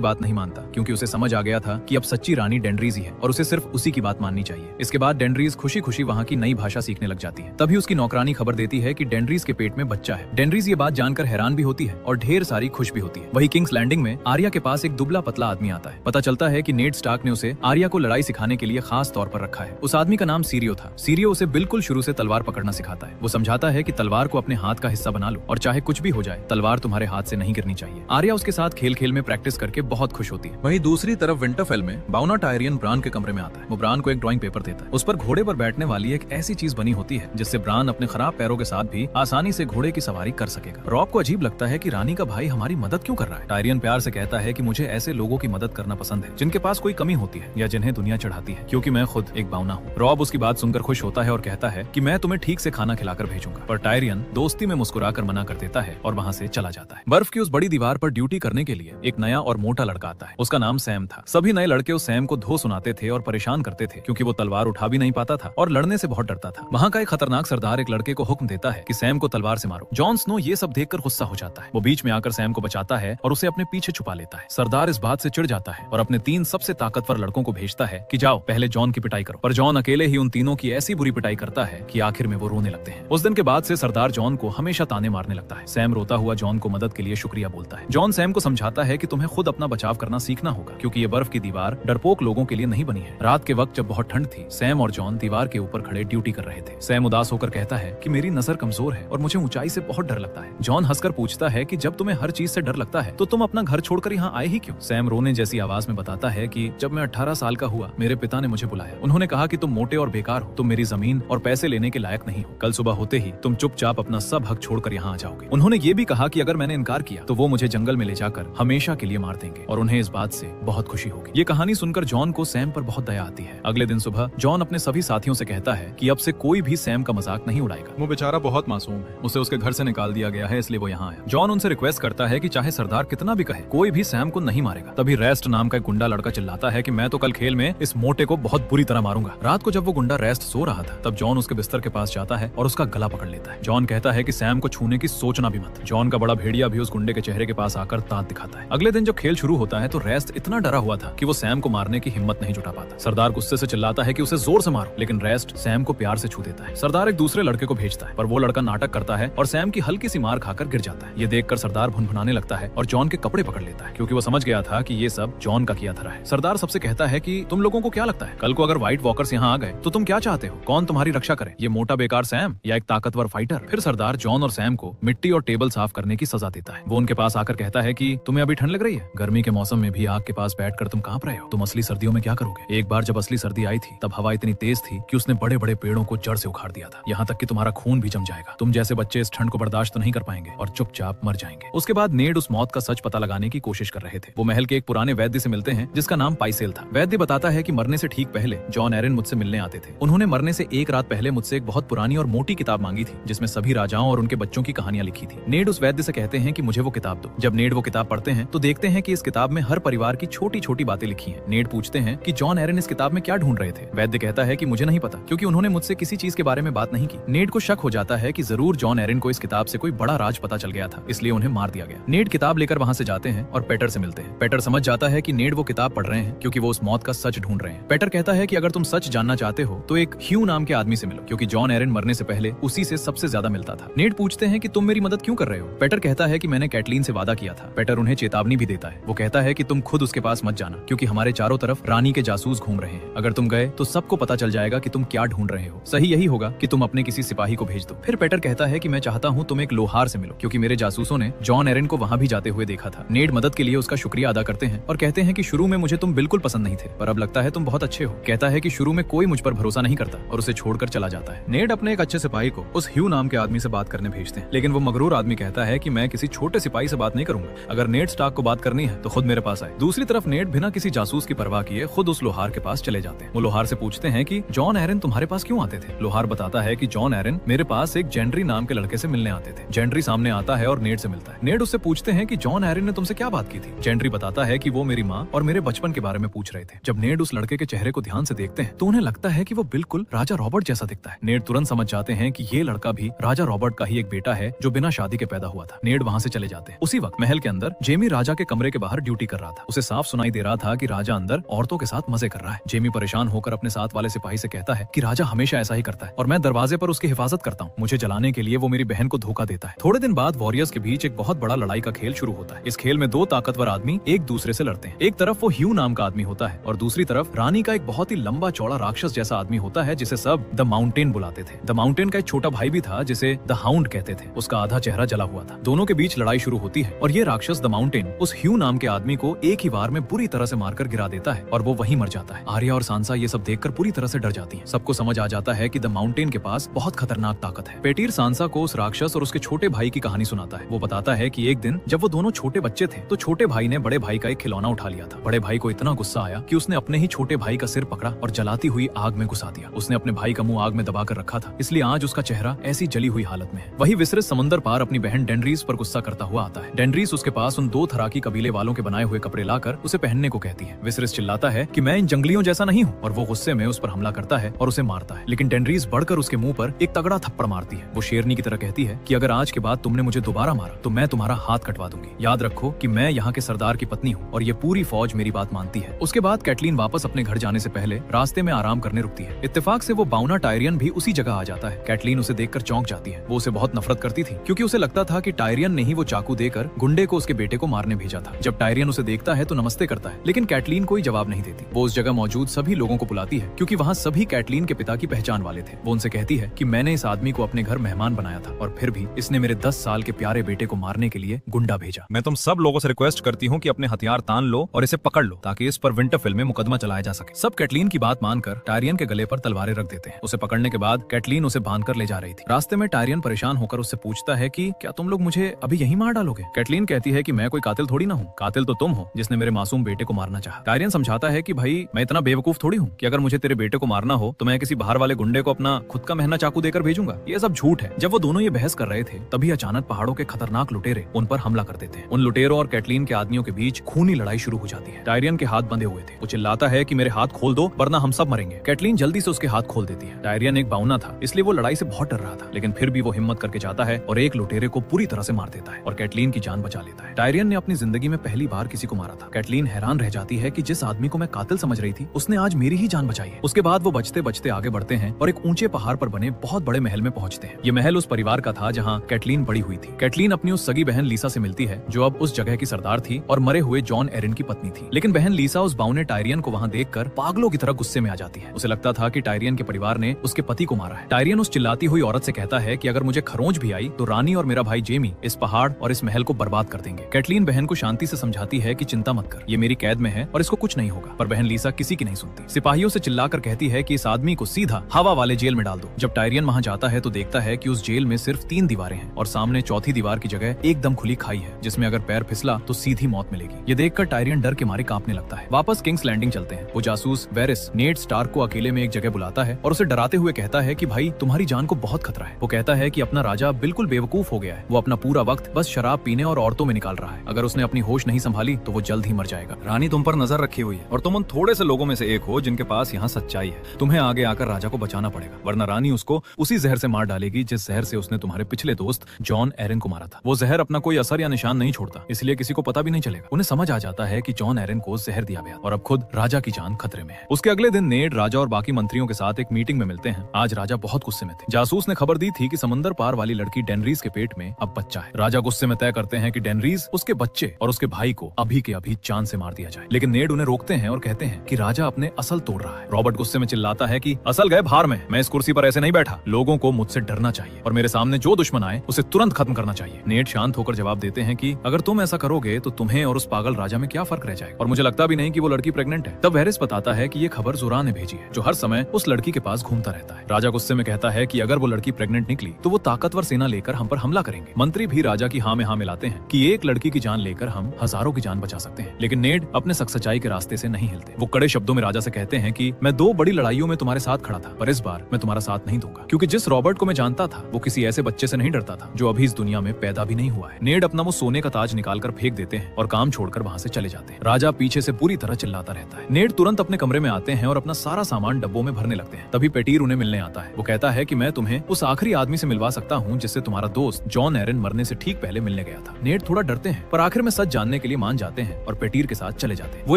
बात नहीं मानता क्योंकि उसे समझ आ गया था कि अब सच्ची रानी डेंड्रीज ही है और उसे सिर्फ उसी की बात माननी चाहिए। इसके बाद डेंड्रीज खुशी खुशी वहाँ की नई भाषा सीखने लग जाती है। तभी उसकी नौकरानी खबर देती है कि डेंड्रीज के पेट में बच्चा है। डेंड्रीज ये बात जानकर हैरान भी होती है और ढेर सारी खुश भी होती है। वही किंग्स लैंडिंग में आर्या के पास एक दुबला पतला आदमी आता है। पता चलता है कि नेड स्टार्क ने उसे आर्या को लड़ाई सिखाने के लिए खास तौर पर रखा है। उस आदमी का नाम सीरियो था। सीरियो उसे बिल्कुल शुरू से तलवार पकड़ना सिखाता है। वो समझाता है कि तलवार को अपने हाथ का हिस्सा बना लो और चाहे कुछ भी हो जाए तलवार तुम्हारे हाथ से नहीं गिरनी चाहिए। आर्या उसके साथ खेल खेल में प्रैक्टिस करके बहुत खुश होती है। वहीं दूसरी तरफ विंटरफेल में बाउना टायरियन ब्रान के कमरे में आता है। वो ब्रान को एक ड्राइंग पेपर देता है। उस पर घोड़े पर बैठने वाली एक ऐसी चीज बनी होती है जिससे ब्रान अपने खराब पैरों के साथ भी आसानी से घोड़े की सवारी कर सकेगा। रॉब को अजीब लगता है कि रानी का भाई हमारी मदद क्यों कर रहा है। टायरियन प्यार से कहता है कि मुझे ऐसे लोगों की मदद करना पसंद है जिनके पास कोई कमी होती है या जिन्हें दुनिया चढ़ाती है, क्योंकि मैं खुद एक बाउना हूँ। रॉब उसकी बात सुनकर खुश होता है और कहता है कि मैं तुम्हें ठीक से खाना खिलाकर भेजूंगा, पर टायरियन दोस्ती में मुस्कुराकर मना कर देता है और वहाँ से चला जाता है। बर्फ की उस बड़ी दीवार पर ड्यूटी करने के लिए एक नया और मोटा लड़का आता है। उसका नाम सैम था। सभी नए लड़के उस सैम को धो सुनाते थे और परेशान करते थे क्योंकि वो तलवार उठा भी नहीं पाता था और लड़ने से बहुत डरता था। वहाँ का एक खतरनाक सरदार एक लड़के को हुक्म देता है कि सैम को तलवार से मारो। जॉन स्नो ये सब देखकर गुस्सा हो जाता है। वो बीच में आकर सैम को बचाता है और उसे अपने पीछे छुपा लेता है। सरदार इस बात से चिढ़ जाता है और अपने 3 सबसे ताकतवर लड़कों को भेजता है कि जाओ पहले जॉन की पिटाई करो, पर जॉन अकेले ही उन तीनों की ऐसी बुरी पिटाई करता है कि आखिर में वो रोने लगते हैं। उस दिन के बाद से सरदार जॉन को हमेशा ताने मारने लगता है। सैम रोता हुआ जॉन को मदद के लिए शुक्रिया बोलता है। जॉन सैम को समझाता है कि तुम्हें खुद अपना बचाव करना सीखना होगा क्योंकि ये बर्फ की दीवार डरपोक लोगों के लिए नहीं बनी है। रात के वक्त जब बहुत ठंड थी, सैम और जॉन दीवार के ऊपर खड़े ड्यूटी कर रहे थे। सैम उदास होकर कहता है कि मेरी नजर कमजोर है और मुझे ऊंचाई से बहुत डर लगता है। जॉन हंसकर पूछता है कि जब तुम्हें हर चीज से डर लगता है तो तुम अपना घर छोड़कर यहाँ आए ही क्यों? सैम रोने जैसी आवाज में बताता है कि जब मैं 18 साल का हुआ मेरे पिता ने मुझे बुलाया। उन्होंने कहा कि तुम मोटे और बेकार हो, तुम मेरी जमीन और पैसे लेने के लायक नहीं हो। कल सुबह होते ही तुम चुपचाप अपना सब हक छोड़कर यहाँ आ जाओगे। उन्होंने ये भी कहा कि अगर मैंने इनकार किया तो वो मुझे जंगल में ले जाकर हमेशा के लिए मार देंगे और उन्हें इस बात से बहुत खुशी होगी। ये कहानी सुनकर जॉन को सैम पर बहुत दया आती है। अगले दिन सुबह जॉन अपने सभी साथियों से कहता है कि अब से कोई भी सैम का मजाक नहीं उड़ाएगा। वो बेचारा बहुत मासूम है, उसे उसके घर से निकाल दिया गया है, इसलिए वो यहाँ आया। जॉन उनसे रिक्वेस्ट करता है कि चाहे सरदार कितना भी कहे कोई भी सैम को नहीं मारेगा। तभी रेस्ट नाम का एक गुंडा लड़का चिल्लाता है कि मैं तो कल खेल में इस मोटे को बहुत बुरी तरह मारूंगा। रात को जब वो गुंडा रेस्ट सो रहा था तब जॉन उसके बिस्तर के पास जाता है और उसका गला पकड़ लेता है। जॉन कहता है कि सैम को छूने की सोचना भी मत। जॉन का बड़ा भेड़िया भी उस गुंडे के चेहरे के पास आकर दांत दिखाता है। अगले दिन जब खेल शुरू होता है तो रेस्ट इतना डरा हुआ था कि वो सैम को मारने की हिम्मत नहीं जुटा पाता। सरदार गुस्से से चिल्लाता है कि उसे जोर से मारो, लेकिन रेस्ट सैम को प्यार से छू देता है। सरदार एक दूसरे लड़के को भेजता है पर वो लड़का नाटक करता है और सैम की हल्की सी मार खाकर गिर जाता है। ये देखकर सरदार भुनभुनाने लगता है और जॉन के कपड़े पकड़ लेता है क्योंकि वो समझ गया था कि ये सब जॉन का किया धरा है। सरदार सबसे कहता है कि तुम लोगों को क्या लगता है कल को अगर व्हाइट वॉकर्स यहाँ आ गए तो तुम क्या चाहते हो? कौन तुम्हारी रक्षा करे, ये मोटा बेकार सैम या एक ताकतवर फाइटर? फिर सरदार जॉन और सैम को मिट्टी और टेबल साफ करने की सजा देता है। वो उनके पास आकर कहता है कि तुम्हें अभी ठंड लग रही है, गर्मी के मौसम में भी आग के पास बैठकर तुम कांप रहे हो, तुम असली सर्दियों में क्या करोगे? एक बार जब असली सर्दी आई थी तब हवा इतनी तेज थी कि उसने बड़े बड़े पेड़ों को जड़ से उखाड़ दिया था, यहाँ तक कि तुम्हारा खून भी जम जाएगा। तुम जैसे बच्चे इस ठंड को बर्दाश्त तो नहीं कर पाएंगे और चुपचाप मर जाएंगे। उसके बाद नेड उस मौत का सच पता लगाने की कोशिश कर रहे थे। वो महल के एक पुराने वैद्य से मिलते हैं जिसका नाम पाइसेल था। वैद्य बताता है कि मरने से ठीक पहले जॉन एरन मुझसे मिलने आते थे। उन्होंने मरने से एक रात पहले मुझसे एक बहुत पुरानी और मोटी किताब मांगी थी जिसमें सभी राजाओं और उनके बच्चों की कहानियां लिखी थी। नेड उस वैद्य से कहते हैं कि मुझे वो किताब दो। जब नेड वो किताब पढ़ते हैं तो देखते हैं कि इस किताब में हर परिवार की छोटी छोटी बातें लिखी हैं। नेड पूछते हैं कि जॉन एरन इस किताब में क्या ढूंढ रहे थे। वैद्य कहता है कि मुझे नहीं पता क्योंकि उन्होंने मुझसे किसी चीज के बारे में बात नहीं की। नेड को शक हो जाता है कि जरूर जॉन एरन को इस किताब से कोई बड़ा राज पता चल गया था, इसलिए उन्हें मार दिया गया। नेड किताब लेकर वहां से जाते हैं और पेटर से मिलते हैं। पेटर समझ जाता है कि नेड वो किताब पढ़ रहे हैं क्योंकि वो उस मौत का सच ढूंढ रहे हैं। पेटर कहता है कि अगर तुम सच जानना चाहते हो तो एक ह्यू नाम के आदमी से मिलो क्योंकि जॉन एरन मरने से पहले उसी से सबसे ज्यादा मिलता था। नेड पूछते हैं कि तुम मेरी मदद क्यों कर रहे हो। पेटर कहता है कि मैंने कैटलीन से वादा किया था। पेटर उन्हें चेतावनी भी देता है। वो कहता है कि तुम खुद उसके पास मत जाना क्योंकि हमारे चारों तरफ रानी के जासूस घूम रहे हैं। अगर तुम गए तो सबको पता चल जाएगा कि तुम क्या ढूंढ रहे हो। सही यही होगा कि तुम अपने किसी सिपाही को भेज दो। फिर पेटर कहता है कि मैं चाहता हूँ तुम एक लोहार से मिलो क्योंकि मेरे जासूसों ने जॉन एरन को वहां भी जाते हुए देखा था। नेड मदद के लिए उसका शुक्रिया अदा करते हैं और कहते हैं कि शुरू में मुझे तुम बिल्कुल पसंद नहीं थे पर अब लगता है तुम बहुत अच्छे हो। कहता है कि शुरू में कोई मुझ पर भरोसा नहीं करता और उसे छोड़कर चला जाता है। नेड अपने एक अच्छे सिपाही को उस ह्यू नाम के आदमी से बात करने भेजते हैं, लेकिन वो मगरूर आदमी कहता है कि मैं किसी छोटे सिपाही से बात नहीं करूंगा। अगर नेड स्टार्क को बात करनी है तो खुद मेरे पास आए। दूसरी तरफ नेड बिना किसी जासूस की परवाह किए खुद उस लोहार के पास चले जाते हैं। वो लोहार से पूछते हैं कि जॉन एरन तुम्हारे पास क्यों आते थे। लोहार बताता है कि जॉन एरन मेरे पास एक जेंड्री नाम के लड़के से मिलने आते थे। जेंड्री सामने आता है और नेड से मिलता है। नेड उससे पूछते हैं कि जॉन एरन ने तुमसे क्या बात की थी। जेंड्री बताता है कि वो मेरी माँ और मेरे बचपन के बारे में पूछ रहे थे। जब नेड उस लड़के के चेहरे को ध्यान से देखते हैं तो उन्हें लगता है कि वो बिल्कुल राजा रॉबर्ट जैसा दिखता है। नेड तुरंत समझ जाते हैं कि ये लड़का भी राजा रॉबर्ट का ही एक बेटा है जो बिना शादी के पैदा हुआ था। नेड वहाँ से चले जाते हैं। उसी वक्त महल के अंदर जेमी राजा के कमरे के बाहर ड्यूटी कर रहा था। उसे साफ सुनाई दे रहा था कि राजा अंदर औरतों के साथ मजे कर रहा है। जेमी परेशान होकर अपने साथ वाले सिपाही से कहता है कि राजा हमेशा ऐसा ही करता है और मैं दरवाजे पर उसकी हिफाजत करता हूँ। मुझे जलाने के लिए वो मेरी बहन को धोखा देता है। थोड़े दिन बाद वॉरियर्स के बीच एक बहुत बड़ा लड़ाई का खेल शुरू होता है। इस खेल में दो ताकतवर आदमी एक दूसरे से लड़ते हैं। एक तरफ वो ह्यू नाम का आदमी होता है और दूसरी तरफ रानी का एक बहुत ही लंबा चौड़ा राक्षस जैसा आदमी होता है जिसे सब द माउंटेन बुलाते थे। द माउंटेन का एक छोटा भाई भी था जिसे द हाउंड कहते थे। उसका आधा चेहरा जला हुआ था। दोनों के बीच लड़ाई शुरू होती है और ये राक्षस द माउंटेन उस ह्यू नाम के आदमी को एक ही बार में बुरी तरह से मारकर गिरा देता है और वो वहीं मर जाता है। आर्या और सांसा ये सब देखकर पूरी तरह से डर जाती हैं। सबको समझ आ जाता है कि द माउंटेन के पास बहुत खतरनाक ताकत है। पेटीर सांसा को उस राक्षस और उसके छोटे भाई की कहानी सुनाता है। वो बताता है कि एक दिन जब वो दोनों छोटे बच्चे थे तो छोटे भाई ने बड़े भाई का एक खिलौना उठा लिया था। बड़े भाई को इतना गुस्सा आया कि उसने अपने ही छोटे भाई का सिर पकड़ा और जलाती हुई आग में घुसा दिया। उसने अपने भाई का मुंह आग में दबाकर रखा था, इसलिए आज उसका चेहरा ऐसी जली हुई हालत में है। वही विसरित समंदर पार अपनी बहन डेनरीस पर गुस्सा करता हुआ आता है। डेनरीस उसके पास उन दो थराकी कबीले वालों के बनाए हुए कपड़े लाकर उसे पहनने को कहती है। विसरिस चिल्लाता है कि मैं इन जंगलियों जैसा नहीं हूँ और वो गुस्से में उस पर हमला करता है और उसे मारता है। लेकिन डेनरीस बढ़कर उसके मुंह पर एक तगड़ा थप्पड़ मारती है। वो शेरनी की तरह कहती है कि अगर आज के बाद तुमने मुझे दोबारा मारा तो मैं तुम्हारा हाथ कटवा दूंगी। याद रखो कि मैं यहाँ के सरदार की पत्नी हूँ और ये पूरी फौज मेरी बात मानती है। उसके बाद कैटलीन वापस अपने घर जाने से पहले रास्ते में आराम करने रुकती है। इत्तेफाक से वो बाउना टायरियन भी उसी जगह आ जाता है। कैटलीन उसे देखकर चौंक जाती है। वो उसे बहुत नफरत करती थी क्योंकि उसे लगता था कि टायरियन ने ही वो चाकू देकर गुंडे को उसके बेटे को मारने भेजा था। जब टायरियन उसे देखता है तो नमस्ते करता है, लेकिन कैटलीन कोई जवाब नहीं देती। वो उस जगह मौजूद सभी लोगों को बुलाती है क्योंकि वहाँ सभी कैटलीन के पिता की पहचान वाले थे। वो उनसे कहती है कि मैंने इस आदमी को अपने घर मेहमान बनाया था और फिर भी इसने मेरे 10 साल के प्यारे बेटे को मारने के लिए गुंडा भेजा। मैं तुम सब लोगों से रिक्वेस्ट करती हूँ कि अपने हथियार तान लो और इसे पकड़ लो ताकि इस पर विंटरफेल में मुकदमा चलाया जा सके। सब कैटलीन की बात मानकर टायरियन के गले पर तलवारें रख देते हैं। उसे पकड़ने के बाद कैटलीन उसे बांधकर ले जा रही थी। रास्ते में टायरियन परेशान होकर उससे पूछता है कि क्या तुम लोग मुझे अभी यहीं मार डालोगे? कैटलीन कहती है कि मैं कोई कातिल थोड़ी ना हूँ, कातिल तो तुम हो जिसने मेरे मासूम बेटे को मारना चाहा। टायरियन समझाता है कि भाई मैं इतना बेवकूफ थोड़ी हूँ कि अगर मुझे तेरे बेटे को मारना हो तो मैं किसी बाहर वाले गुंडे को अपना खुद का महंगा चाकू देकर भेजूंगा। ये सब झूठ है। जब वो दोनों ये बहस कर रहे थे तभी अचानक पहाड़ों के खतरनाक लुटेरे उन पर हमला कर देते हैं। उन लुटेरों और कैटलीन के आदमियों के बीच खूनी लड़ाई शुरू हो जाती है। टायरियन के हाथ बंधे हुए थे। वो चिल्लाता है कि मेरे हाथ खोल दो वरना हम सब मरेंगे। कैटलीन जल्दी से उसके हाथ खोल देती है। टायरियन एक बाउना था इसलिए वो लड़ाई से बहुत डर रहा था, लेकिन फिर भी वो हिम्मत करके जाता है और एक लुटेरे को पूरी तरह से मार देता है और कैटलीन की जान बचा लेता है। टायरियन ने अपनी जिंदगी में पहली बार किसी को मारा था। कैटलीन हैरान रह जाती है कि जिस आदमी को मैं कातिल समझ रही थी उसने आज मेरी ही जान बचाई है। उसके बाद वो बचते बचते आगे बढ़ते हैं और एक ऊंचे पहाड़ पर बने बहुत बड़े महल में पहुंचते हैं। ये महल उस परिवार का था जहाँ कैटलीन बड़ी हुई थी। कैटलीन अपनी उस सगी बहन लीसा से मिलती है जो अब उस जगह की सरदार थी और मरे हुए जॉन एरिन की पत्नी थी। लेकिन बहन लीसा उस बाउने टायरियन को वहाँ देखकर पागलों की तरह गुस्से में आ जाती है। उसे लगता था कि टायरियन के परिवार ने उसके पति को मारा है। टायरियन उस चिल्लाती हुई औरत से कहता है कि अगर मुझे खरोंच भी आई तो रानी और मेरा भाई जेमी इस पहाड़ और इस महल को बर्बाद कर देंगे। कैटलीन बहन को शांति से समझाती है कि चिंता मत कर, ये मेरी कैद में है और इसको कुछ नहीं होगा। पर बहन लीसा किसी की नहीं सुनती। सिपाहियों से चिल्लाकर कहती है कि इस आदमी को सीधा हवा वाले जेल में डाल दो। जब टायरियन वहाँ जाता है तो देखता है कि उस जेल में सिर्फ 3 दीवारें हैं और सामने चौथी दीवार की जगह एकदम खुली खाई है जिसमें अगर पैर फिसला तो सीधी मौत मिलेगी। ये देखकर टायरियन डर के मारे कांपने लगता है। वापस किंग्स लैंडिंग चलते हैं। वो जासूस वेरिस नेड स्टार्क को अकेले में एक जगह बुलाता है और उसे डराते हुए कहता है कि भाई तुम्हारी जान को बहुत खतरा है। वो कहता है कि अपना राजा बिल्कुल बेवकूफ हो गया है। वो अपना पूरा वक्त बस शराब पीने और औरतों में निकाल रहा है। अगर उसने अपनी होश नहीं संभाली तो वो जल्द ही मर जाएगा। रानी तुम पर नजर रखी हुई है और तुम उन थोड़े से लोगों में से एक हो जिनके पास यहाँ सच्चाई है। तुम्हें आगे आकर राजा को बचाना पड़ेगा वरना रानी उसको उसी जहर से मार डालेगी जिस जहर से उसने तुम्हारे पिछले दोस्त जॉन एरिन को मारा था। वो जहर अपना कोई असर या निशान नहीं छोड़ता, इसलिए किसी को पता भी नहीं चलेगा। उन्हें समझ आ जाता है कि जॉन एरिन को जहर दिया गया और अब खुद राजा की जान खतरे में है। उसके अगले दिन नेड राजा और बाकी मंत्रियों के साथ एक मीटिंग में मिलते हैं। आज राजा बहुत गुस्से में थे। जासूस ने खबर दी थी कि समंदर पार वाली लड़की डेनरीज के पेट में अब बच्चा है। राजा गुस्से में तय करते हैं कि डेनरीज उसके बच्चे और उसके भाई को अभी के अभी जान से मार दिया जाए। लेकिन नेड उन्हें रोकते हैं और कहते हैं कि राजा अपने असल तोड़ रहा है। रॉबर्ट गुस्से में चिल्लाता है कि असल गए भार में, मैं इस कुर्सी पर ऐसे नहीं बैठा। लोगों को मुझसे डरना चाहिए और मेरे सामने जो दुश्मन आए उसे तुरंत खत्म करना चाहिए। नेड शांत होकर जवाब देते हैं कि अगर तुम ऐसा करोगे तो तुम्हें और उस पागल राजा में क्या फर्क रह जाएगा और मुझे लगता भी नहीं कि वो लड़की प्रेग्नेंट है। तब वेरिस बताता है कि ये खबर ज़ोरा ने भेजी है जो हर समय उस लड़की के पास घूमता रहता है। राजा गुस्से में कहता है कि अगर वो लड़की प्रेग्नेंट निकली तो वो ताकतवर सेना लेकर हम पर हमला करेंगे। मंत्री भी राजा की हाँ में हाँ मिलाते हैं कि एक लड़की की जान लेकर हम हजारों की जान बचा सकते हैं। लेकिन नेड अपने सच्चाई के रास्ते से नहीं हिलते। वो कड़े शब्दों में राजा से कहते हैं कि मैं 2 बड़ी लड़ाइयों में तुम्हारे साथ खड़ा था पर इस बार मैं तुम्हारा साथ नहीं दूंगा, क्योंकि जिस रॉबर्ट को मैं जानता था वो किसी ऐसे बच्चे से नहीं डरता था जो अभी इस दुनिया में पैदा भी नहीं हुआ है। नेड अपना वो सोने का ताज निकालकर फेंक देते हैं और काम छोड़कर वहाँ से चले जाते हैं। राजा पीछे से पूरी तरह चिल्लाता रहता है। नेड तुरंत अपने कमरे में आते हैं और अपना सारा सामान डब्बों में भरने लगते हैं। तभी पेटीर उन्हें मिलने आता है। वो कहता है कि मैं तुम्हें उस आखिरी आदमी से मिलवा सकता हूँ जिससे तुम्हारा दोस्त जॉन एरन मरने से ठीक पहले मिलने गया था। नेड थोड़ा डरते हैं पर आखिर में सच जानने के लिए मान जाते हैं और पेटीर के साथ चले जाते हैं। वो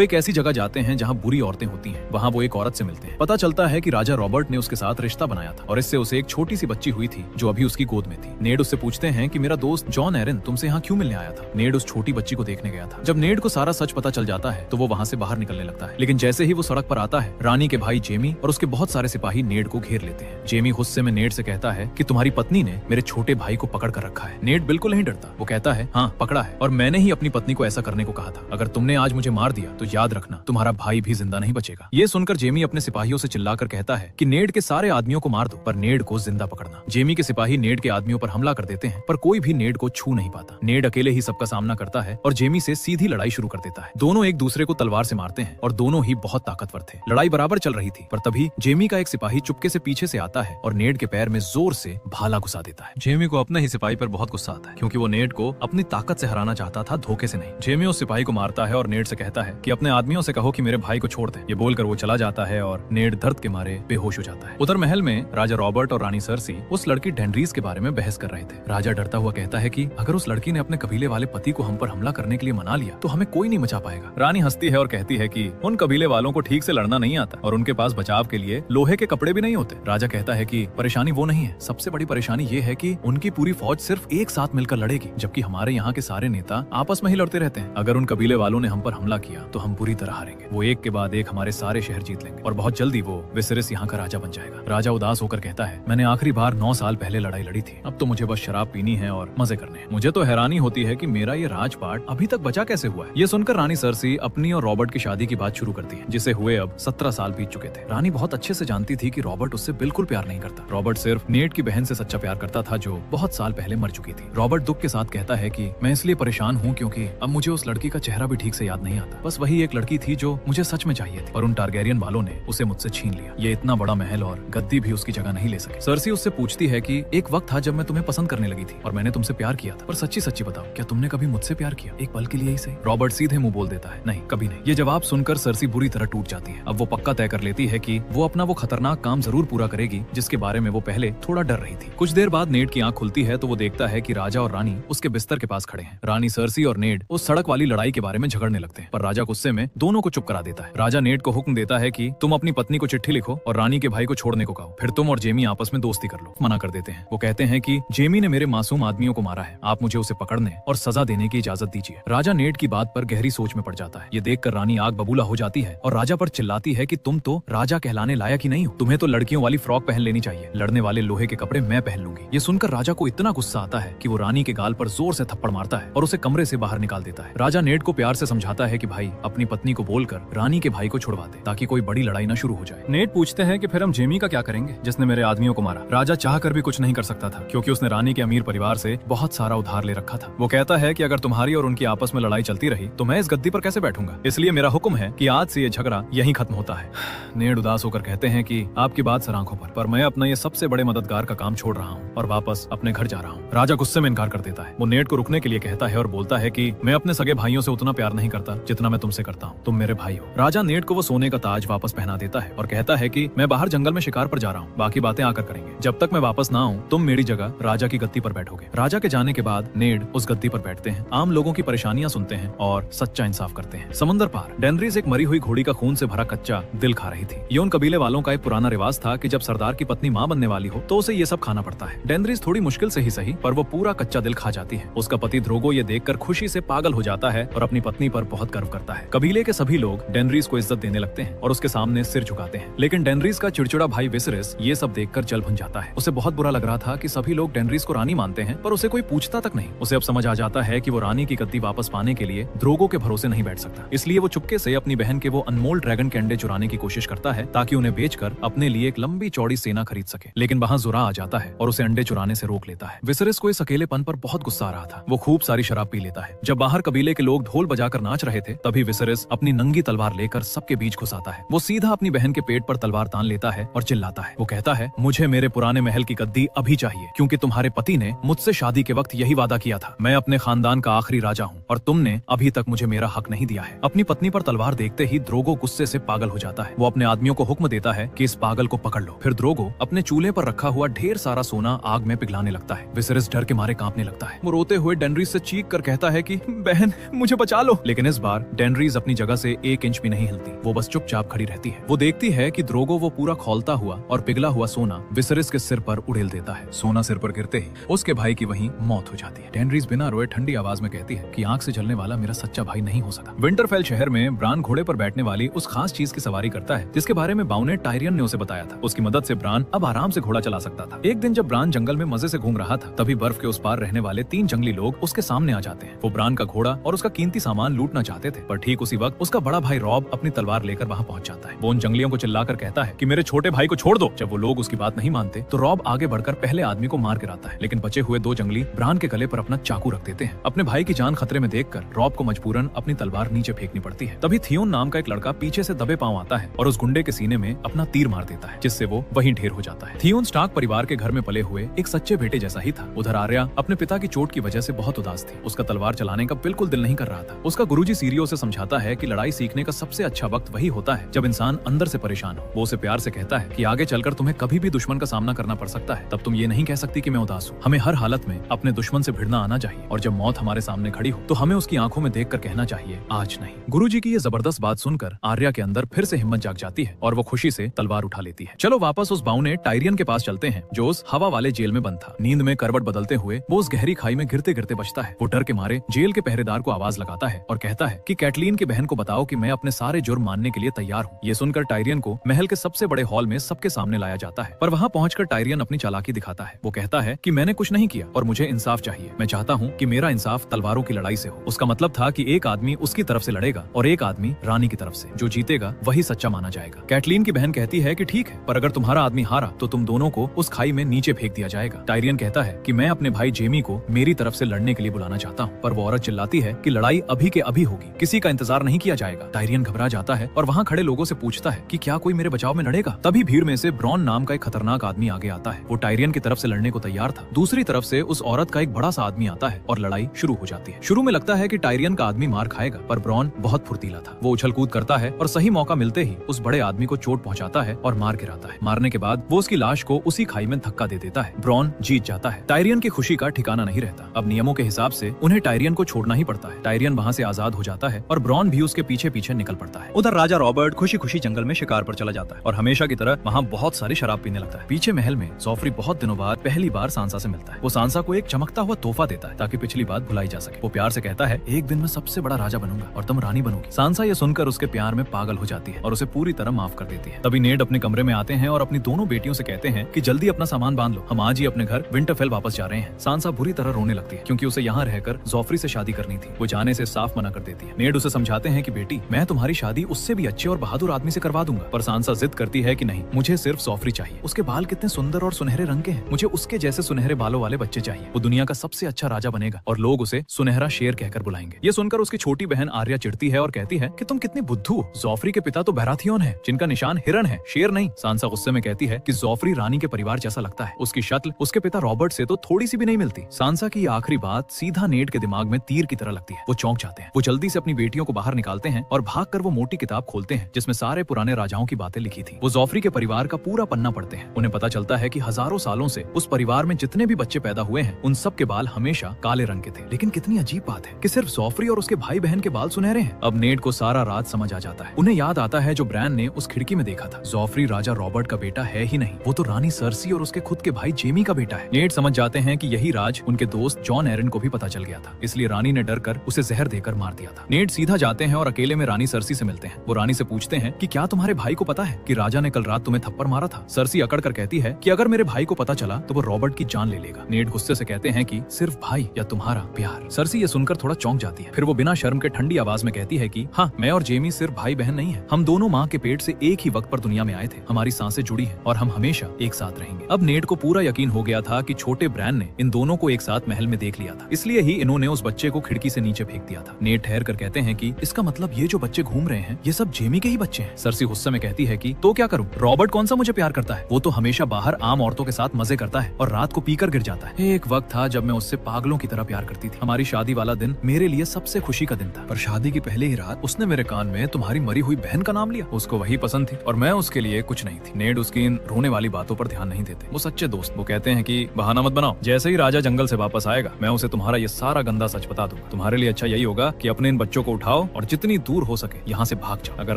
एक ऐसी जगह जाते हैं जहाँ बुरी औरतें होती हैं। वहाँ वो एक औरत से मिलते हैं। पता चलता है कि राजा रॉबर्ट ने उसके साथ रिश्ता बनाया था और इससे उसे एक छोटी सी बच्ची हुई थी जो अभी उसकी गोद में थी। नेड उससे पूछते हैं कि मेरा दोस्त जॉन एरन तुमसे यहाँ क्यों मिलने आया था। नेड उस छोटी बच्ची को देखने गया था। जब नेड को सारा सच पता चल जाता है तो वो वहाँ से बाहर निकलने लगता है, लेकिन जैसे ही वो सड़क पर आता है रानी के भाई जेमी और उसके बहुत सारे सिपाही नेड को घेर लेते हैं। जेमी गुस्से में नेड से कहता है कि तुम्हारी पत्नी ने मेरे छोटे भाई को पकड़ कर रखा है। नेड बिल्कुल नहीं डरता। वो कहता है हाँ पकड़ा है और मैंने ही अपनी पत्नी को ऐसा करने को कहा था। अगर तुमने आज मुझे मार दिया तो याद रखना तुम्हारा भाई भी जिंदा नहीं बचेगा। ये सुनकर जेमी अपने सिपाहियों से चिल्लाकर कहता है कि नेड के सारे आदमियों को मार दो पर नेड को जिंदा पकड़ना। जेमी के सिपाही नेड के आदमियों पर हमला कर देते हैं पर कोई भी नेड को छू नहीं पाता। नेड अकेले ही सबका सामना करता है और जेमी से सीधी लड़ाई शुरू कर देता है। दोनों एक दूसरे को तलवार से मारते हैं और दोनों ही बहुत ताकतवर थे। लड़ाई बराबर चल रही थी पर तभी जेमी का एक सिपाही चुपके से पीछे से आता है और नेड के पैर में जोर से भाला घुसा देता है। जेमी को अपने ही सिपाही पर बहुत गुस्सा आता है क्योंकि वो नेड को अपनी ताकत से हराना चाहता था, धोखे से नहीं। जेमी उस सिपाही को मारता है और नेड से कहता है कि अपने आदमियों से कहो कि मेरे भाई को छोड़ दे। ये बोलकर वो चला जाता है और नेड दर्द के मारे बेहोश हो जाता है। उधर महल में राजा रॉबर्ट और रानी सर्सी उस लड़की डेनरीज के बारे में बहस कर रहे थे। राजा डरता हुआ कहता है कि अगर उस लड़की ने अपने कबीले वाले पति को हम पर हमला करने के लिए मना लिया तो हमें कोई नहीं बचा पाएगा। रानी हंसती है और कहती है कि उन कबीले वालों को ठीक से लड़ना नहीं आता और उनके पास बचाव के लिए लोहे के कपड़े भी नहीं होते। राजा कहता है कि परेशानी वो नहीं है, सबसे बड़ी परेशानी ये है कि उनकी पूरी फौज सिर्फ एक साथ मिलकर लड़ेगी जबकि हमारे यहाँ के सारे नेता आपस में ही लड़ते रहते हैं। अगर उन कबीले वालों ने हम पर हमला किया तो हम बुरी तरह हारेंगे। वो एक के बाद एक हमारे सारे शहर जीत लेंगे और बहुत जल्दी वो विसेरिस यहाँ का राजा बन जाएगा। राजा उदास होकर कहता है मैंने आखिरी बार 9 साल पहले लड़ाई लड़ी थी, अब तो मुझे बस शराब पीनी है और मजे करने हैं। मुझे तो हैरानी होती है कि मेरा ये राजपाट अभी तक बचा कैसे हुआ है। ये सुनकर रानी सर्सी अपनी और रॉबर्ट की शादी की बात शुरू करती है जिसे हुए अब 17 साल बीत चुके थे। रानी बहुत अच्छे से जानती थी कि रॉबर्ट उससे बिल्कुल प्यार नहीं करता। रॉबर्ट सिर्फ नेड की बहन से सच्चा प्यार करता था जो बहुत साल पहले मर चुकी थी। रॉबर्ट दुख के साथ कहता है कि मैं इसलिए परेशान हूँ क्योंकि अब मुझे उस लड़की का चेहरा भी ठीक से याद नहीं आता। बस वही एक लड़की थी जो मुझे सच में चाहिए थी पर उन टारगेरियन वालों ने उसे मुझसे छीन लिया। ये इतना बड़ा महल और गद्दी भी उसकी जगह नहीं ले सके। सर्सी उससे पूछती है कि एक वक्त था जब मैं तुम्हें पसंद करने लगी थी और मैंने तुमसे प्यार किया था, पर सच्ची सच्ची बताओ क्या तुमने कभी मुझसे प्यार किया, एक पल के लिए ही सही। रॉबर्ट सीधे मुंह बोल देता है नहीं कभी नहीं। ये जवाब सुनकर सर्सी बुरी तरह टूट जाती है। अब वो पक्का तय कर लेती है कि वो अपना वो खतरनाक काम जरूर पूरा करेगी जिसके बारे में वो पहले थोड़ा डर रही थी। कुछ देर बाद नेड की आंख खुलती है तो वो देखता है कि राजा और रानी उसके बिस्तर के पास खड़े हैं। रानी सर्सी और नेड उस सड़क वाली लड़ाई के बारे में झगड़ने लगते हैं पर राजा गुस्से में दोनों को चुप करा देता है। राजा नेड को हुक्म देता है कि तुम अपनी पत्नी को चिट्ठी लिखो और रानी के भाई को छोड़ने को कहो, फिर तुम और जेमी आपस में दोस्ती कर लो। मना कर देते हैं। वो कहते हैं कि जेमी ने मेरे मासूम आदमियों को मारा है, आप मुझे उसे पकड़ने और सजा देने की इजाजत दीजिए। राजा नेड की बात पर गहरी सोच में पड़ जाता है। ये देखकर रानी आग बबूला हो जाती है और राजा पर चिल्लाती है कि तुम तो राजा कहलाने लायक ही नहीं हो, तुम्हें तो लड़कियों वाली फ्रॉक पहन लेनी चाहिए, लड़ने वाले लोहे के कपड़े मैं पहन लूंगी। ये सुनकर राजा को इतना गुस्सा आता है कि वो रानी के गाल पर जोर से थप्पड़ मारता है और उसे कमरे से बाहर निकाल देता है। राजा नेड को प्यार से समझाता है कि भाई अपनी पत्नी को बोलकर रानी के भाई को छुड़वा दे ताकि कोई बड़ी लड़ाई न शुरू हो जाए। नेड पूछते हैं कि फिर हम जेमी का क्या करेंगे जिसने मेरे आदमियों को मारा। राजा चाहकर भी कुछ नहीं कर सकता था क्योंकि उसने रानी के अमीर परिवार से बहुत सारा उधार ले रखा था। वो कहता है कि अगर तुम्हारी और उनकी आपस में लड़ाई चलती रही तो मैं इस गद्दी पर कैसे बैठूंगा, इसलिए मेरा हुक्म है कि आज से ये झगड़ा यहीं खत्म होता है। नेड उदास होकर कहते हैं कि आपकी बात सर आंखों पर मैं अपना ये सबसे बड़े मददगार का काम छोड़ रहा हूँ और वापस अपने घर जा रहा हूँ। राजा गुस्से में इनकार कर देता है। वो नेड को रुकने के लिए कहता है और बोलता है कि मैं अपने सगे भाइयों से उतना प्यार नहीं करता जितना मैं तुमसे करता हूँ, तुम मेरे भाई हो। राजा नेड को वो सोने का ताज वापस पहना देता है और कहता है कि मैं बाहर जंगल में शिकार पर जा रहा हूँ, बाकी बातें आकर करेंगे, जब तक मैं वापस ना आऊँ तुम मेरी जगह राजा की गद्दी पर बैठोगे। राजा के जाने के बाद नेड उस गद्दी पर बैठते हैं, आम लोगों की परेशानियां सुनते हैं और सच्चा इंसाफ करते हैं। समंदर पार डेनरीज एक मरी हुई घोड़ी का खून से भरा कच्चा दिल खा रही थी। ये उन कबीले वालों का एक पुराना रिवाज था कि जब सरदार की पत्नी मां बनने वाली हो तो उसे ये सब खाना पड़ता है। डेनरीज थोड़ी मुश्किल से ही सही पर वो पूरा कच्चा दिल खा जाती है। उसका पति ध्रोगो ये देखकर खुशी से पागल हो जाता है और अपनी पत्नी पर बहुत गर्व करता है। कबीले के सभी लोग डेनरीज को इज्जत देने लगते हैं और उसके सामने सिर झुकाते हैं, लेकिन डेनरीज का चिड़चिड़ा भाई विसेरिस ये सब देखकर जल भुन जाता है। उसे बहुत बुरा लग रहा था कि सभी लोग डेनरीज को रानी मानते हैं पर उसे कोई पूछता तक नहीं। उसे अब समझ आ जाता है कि वो रानी की गद्दी वापस पाने के लिए ध्रोगो के भरोसे नहीं बैठ सकता, इसलिए वो चुपके से अपनी बहन के वो अनमोल ड्रैगन के अंडे चुराने की कोशिश करता है ताकि उन्हें बेचकर अपने लिए एक लंबी चौड़ी सेना खरीद सके। लेकिन वहाँ जुरा आ जाता है और उसे अंडे चुराने से रोक लेता है। विसेरिस को इस अकेलेपन पर बहुत गुस्सा आ रहा था। वो खूब सारी शराब पी लेता है। जब बाहर कबीले के लोग ढोल बजाकर नाच रहे थे तभी विसेरिस अपनी नंगी तलवार लेकर सबके बीच घुस आता है। वो सीधा अपनी बहन के पेट पर तलवार तान लेता है और चिल्लाता है। वो कहता है मुझे मेरे पुराने महल की गद्दी अभी चाहिए क्योंकि तुम्हारे पति ने मुझसे शादी के वक्त यही वादा किया था। मैं अपने खानदान का आखिरी राजा हूँ और तुमने अभी तक मुझे मेरा हक नहीं दिया है। अपनी पत्नी पर तलवार देखते ही ध्रोगो गुस्से से पागल हो जाता है। वो अपने आदमियों को हुक्म देता है कि इस पागल को पकड़ लो। फिर ध्रोगो अपने चूल्हे पर रखा हुआ ढेर सारा सोना आग में पिघलाने आने लगता है। विसेरिस डर के मारे कांपने लगता है। वो रोते हुए डेनरीज से चीख कर कहता है कि बहन मुझे बचा लो। लेकिन इस बार डेनरीज अपनी जगह से 1 इंच भी नहीं हिलती। वो बस चुपचाप खड़ी रहती है। वो देखती है कि ड्रोगो वो पूरा खौलता हुआ और पिघला हुआ सोना विसेरिस के सिर पर उड़ेल देता है। सोना सिर पर गिरते ही उसके भाई की वहीं मौत हो जाती है। डेनरीज बिना रोए ठंडी आवाज में कहती है कि आंख से जलने वाला मेरा सच्चा भाई नहीं हो सका। विंटरफेल शहर में ब्रान घोड़े पर बैठने वाली उस खास चीज की सवारी करता है जिसके बारे में बाउनेट टायरियन ने उसे बताया था। उसकी मदद से ब्रान अब आराम से घोड़ा चला सकता था। एक दिन जब ब्रान जंगल में मजे से घूम रहा था तभी बर्फ के उस पार रहने वाले 3 जंगली लोग उसके सामने आ जाते हैं। वो ब्रान का घोड़ा और उसका कीमती सामान लूटना चाहते थे, पर ठीक उसी वक्त उसका बड़ा भाई रॉब अपनी तलवार लेकर वहाँ पहुंच जाता है। वो उन जंगलियों को चिल्लाकर कहता है कि मेरे छोटे भाई को छोड़ दो। जब वो लोग उसकी बात नहीं मानते तो रॉब आगे बढ़कर पहले आदमी को मार गिराता है, लेकिन बचे हुए 2 जंगली ब्रान के गले पर अपना चाकू रख देते हैं। अपने भाई की जान खतरे में देखकर रॉब को मजबूरन अपनी तलवार नीचे फेंकनी पड़ती है। तभी थियोन नाम का एक लड़का पीछे से दबे पांव आता है और उस गुंडे के सीने में अपना तीर मार देता है, जिससे वो वहीं ढेर हो जाता है। थियोन स्टार्क परिवार के घर में पले हुए एक सच्चे बेटे जैसा ही था। उधर आर्या अपने पिता की चोट की वजह से बहुत उदास थी। उसका तलवार चलाने का बिल्कुल दिल नहीं कर रहा था। उसका गुरुजी सीरियो से समझाता है कि लड़ाई सीखने का सबसे अच्छा वक्त वही होता है जब इंसान अंदर से परेशान हो। वो उसे प्यार से कहता है कि आगे चलकर तुम्हें कभी भी दुश्मन का सामना करना पड़ सकता है, तब तुम ये नहीं कह सकती कि मैं उदास हूँ। हमें हर हालत में अपने दुश्मन से भिड़ना आना चाहिए और जब मौत हमारे सामने खड़ी हो तो हमें उसकी आंखों में देखकर कहना चाहिए आज नहीं। गुरुजी की ये जबरदस्त बात सुनकर आर्या के अंदर फिर से हिम्मत जाग जाती है और वो खुशी से तलवार उठा लेती है। चलो वापस उस बाउनेट टायरियन के पास चलते हैं जो उस हवा वाले जेल में बंद था। नींद में करवट बदलते हुए वो उस गहरी खाई में गिरते गिरते बचता है। वो डर के मारे जेल के पहरेदार को आवाज लगाता है और कहता है कि कैटलीन की बहन को बताओ कि मैं अपने सारे जुर्म मानने के लिए तैयार हूँ। ये सुनकर टायरियन को महल के सबसे बड़े हॉल में सबके सामने लाया जाता है, पर वहाँ पहुंचकर टायरियन अपनी चालाकी दिखाता है। वो कहता है कि मैंने कुछ नहीं किया और मुझे इंसाफ चाहिए। मैं चाहता हूँ कि मेरा इंसाफ तलवारों की लड़ाई से हो। उसका मतलब था कि एक आदमी उसकी तरफ से लड़ेगा और एक आदमी रानी की तरफ से। जो जीतेगा वही सच्चा माना जाएगा। कैटलीन की बहन कहती है कि ठीक है, पर अगर तुम्हारा आदमी हारा तो तुम दोनों को उस खाई में नीचे फेंक दिया जाएगा। टायरियन कहता है कि मैं अपने भाई जेमी को मेरी तरफ से लड़ने के लिए बुलाना चाहता हूँ, पर वो औरत चिल्लाती है कि लड़ाई अभी के अभी होगी, किसी का इंतजार नहीं किया जाएगा। टायरियन घबरा जाता है और वहाँ खड़े लोगों से पूछता है कि क्या कोई मेरे बचाव में लड़ेगा। तभी भीड़ में से ब्रॉन नाम का एक खतरनाक आदमी आगे आता है। वो टायरियन की तरफ से लड़ने को तैयार था। दूसरी तरफ से उस औरत का एक बड़ा सा आदमी आता है और लड़ाई शुरू हो जाती है। शुरू में लगता है कि टायरियन का आदमी मार खाएगा, पर ब्रॉन बहुत फुर्तीला था। वो उछल कूद करता है और सही मौका मिलते ही उस बड़े आदमी को चोट पहुंचाता है और मार गिराता है। मारने के बाद वो उसकी लाश को उसी खाई में धक्का दे देता है। ब्रॉन जीत जाता है। टायरियन की खुशी का ठिकाना नहीं रहता। अब नियमों के हिसाब से उन्हें टायरियन को छोड़ना ही पड़ता है। टायरियन वहाँ से आजाद हो जाता है और ब्रॉन भी उसके पीछे पीछे निकल पड़ता है। उधर राजा रॉबर्ट खुशी खुशी जंगल में शिकार पर चला जाता है और हमेशा की तरह वहाँ बहुत सारी शराब पीने लगता है। पीछे महल में जोफ्री बहुत दिनों बाद पहली बार सांसा से मिलता है। वो सांसा को एक चमकता हुआ तोहफा देता है ताकि पिछली बात भुलाई जा सके। वो प्यार से कहता है एक दिन मैं सबसे बड़ा राजा बनूंगा और तुम रानी बनोगी। सांसा ये सुनकर उसके प्यार में पागल हो जाती है और उसे पूरी तरह माफ कर देती है। तभी नेड अपने कमरे में आते हैं और अपनी दोनों बेटियों से कहते हैं कि जल्दी अपना सामान बांध लो, हम आज ही अपने घर विंटरफेल वापस जा रहे हैं। सांसा बुरी तरह रोने लगती है क्योंकि उसे यहाँ रहकर जोफ्री से शादी करनी थी। वो जाने से साफ मना कर देती है। नेड उसे समझाते हैं कि बेटी मैं तुम्हारी शादी उससे भी अच्छे और बहादुर आदमी से करवा दूंगा, पर सांसा जिद करती है कि नहीं, मुझे सिर्फ जोफ्री चाहिए। उसके बाल कितने सुंदर और सुनहरे रंग के हैं, मुझे उसके जैसे सुनहरे बालों वाले बच्चे चाहिए। वो दुनिया का सबसे अच्छा राजा बनेगा और लोग उसे सुनहरा शेर कहकर बुलाएंगे। ये सुनकर उसकी छोटी बहन आर्या चिढ़ती है और कहती है कि तुम कितनी बुद्धू हो। जोफ्री के पिता तो बैराथियोन है जिनका निशान हिरन है, शेर नहीं। सांसा गुस्से में कहती है कि जोफ्री रानी के परिवार जैसा लगता है, उसकी शक्ल उसके पिता रॉबर्ट से तो थोड़ी सी भी नहीं मिलती। सांसा की आखिरी बात सीधा नेड के दिमाग में तीर की तरह लगती है। वो चौंक जाते हैं। वो जल्दी से अपनी बेटियों को बाहर निकालते हैं और भागकर वो मोटी किताब खोलते हैं जिसमें सारे पुराने राजाओं की बातें लिखी थी। वो जोफ्री के परिवार का पूरा पन्ना पढ़ते हैं। उन्हें पता चलता है कि हजारों सालों से उस परिवार में जितने भी बच्चे पैदा हुए हैं उन सब के बाल हमेशा काले रंग के थे। लेकिन कितनी अजीब बात है कि सिर्फ जोफ्री और उसके भाई बहन के बाल सुनहरे हैं। अब नेड को सारा राज समझ आ जाता है। उन्हें याद आता है जो ब्रैन ने उस खिड़की में देखा था। जोफ्री राजा रॉबर्ट का बेटा है ही नहीं, वो तो रानी सर्सी और उसके खुद के भाई जेमी का बेटा है। नेड समझ जाते हैं कि यही राज उनके दोस्त जॉन एरन को भी पता चल गया था, इसलिए रानी ने डर कर उसे जहर देकर मार दिया था। नेड सीधा जाते हैं और अकेले में रानी सर्सी से मिलते हैं। वो रानी से पूछते हैं कि क्या तुम्हारे भाई को पता है कि राजा ने कल रात तुम्हें थप्पड़ मारा था। सर्सी अकड़ कर कहती है कि अगर मेरे भाई को पता चला तो वो रॉबर्ट की जान ले लेगा। नेड गुस्से से कहते हैं कि सिर्फ भाई या तुम्हारा प्यार। सर्सी ये सुनकर थोड़ा चौंक जाती है। फिर वो बिना शर्म के ठंडी आवाज में कहती है कि हाँ, मैं और जेमी सिर्फ भाई बहन नहीं है, हम दोनों माँ के पेट से एक ही वक्त पर दुनिया में आए थे। हमारी सांसें जुड़ी हैं और हम हमेशा एक साथ रहेंगे। अब नेड को पूरा यकीन हो गया था कि छोटे ब्रैन ने इन दोनों को एक साथ महल में देख लिया था, इसलिए ही इन्होंने उस बच्चे को खिड़की से नीचे फेंक दिया था। नेड ठहर कर कहते हैं कि इसका मतलब ये जो बच्चे घूम रहे हैं ये सब जेमी के ही बच्चे हैं। सर्सी गुस्से में कहती है कि तो क्या करूं, रॉबर्ट कौन सा मुझे प्यार करता है, वो तो हमेशा बाहर आम औरतों के साथ मजे करता है और रात को पीकर गिर जाता है। एक वक्त था जब मैं उससे पागलों की तरह प्यार करती थी। हमारी शादी वाला दिन मेरे लिए सबसे खुशी का दिन था, पर शादी की पहले ही रात उसने मेरे कान में तुम्हारी मरी हुई बहन का नाम लिया। उसको वही पसंद थी और मैं उसके लिए कुछ नहीं थी। नेड उसकी इन रोने वाली बातों पर ध्यान नहीं देते। वो सच्चे दोस्त। वो कहते हैं कि कि बहाना मत बनाओ, जैसे ही राजा जंगल से वापस आएगा मैं उसे तुम्हारा ये सारा गंदा सच बता दूंगा। तुम्हारे लिए अच्छा यही होगा कि अपने इन बच्चों को उठाओ और जितनी दूर हो सके यहाँ से भाग जाओ। अगर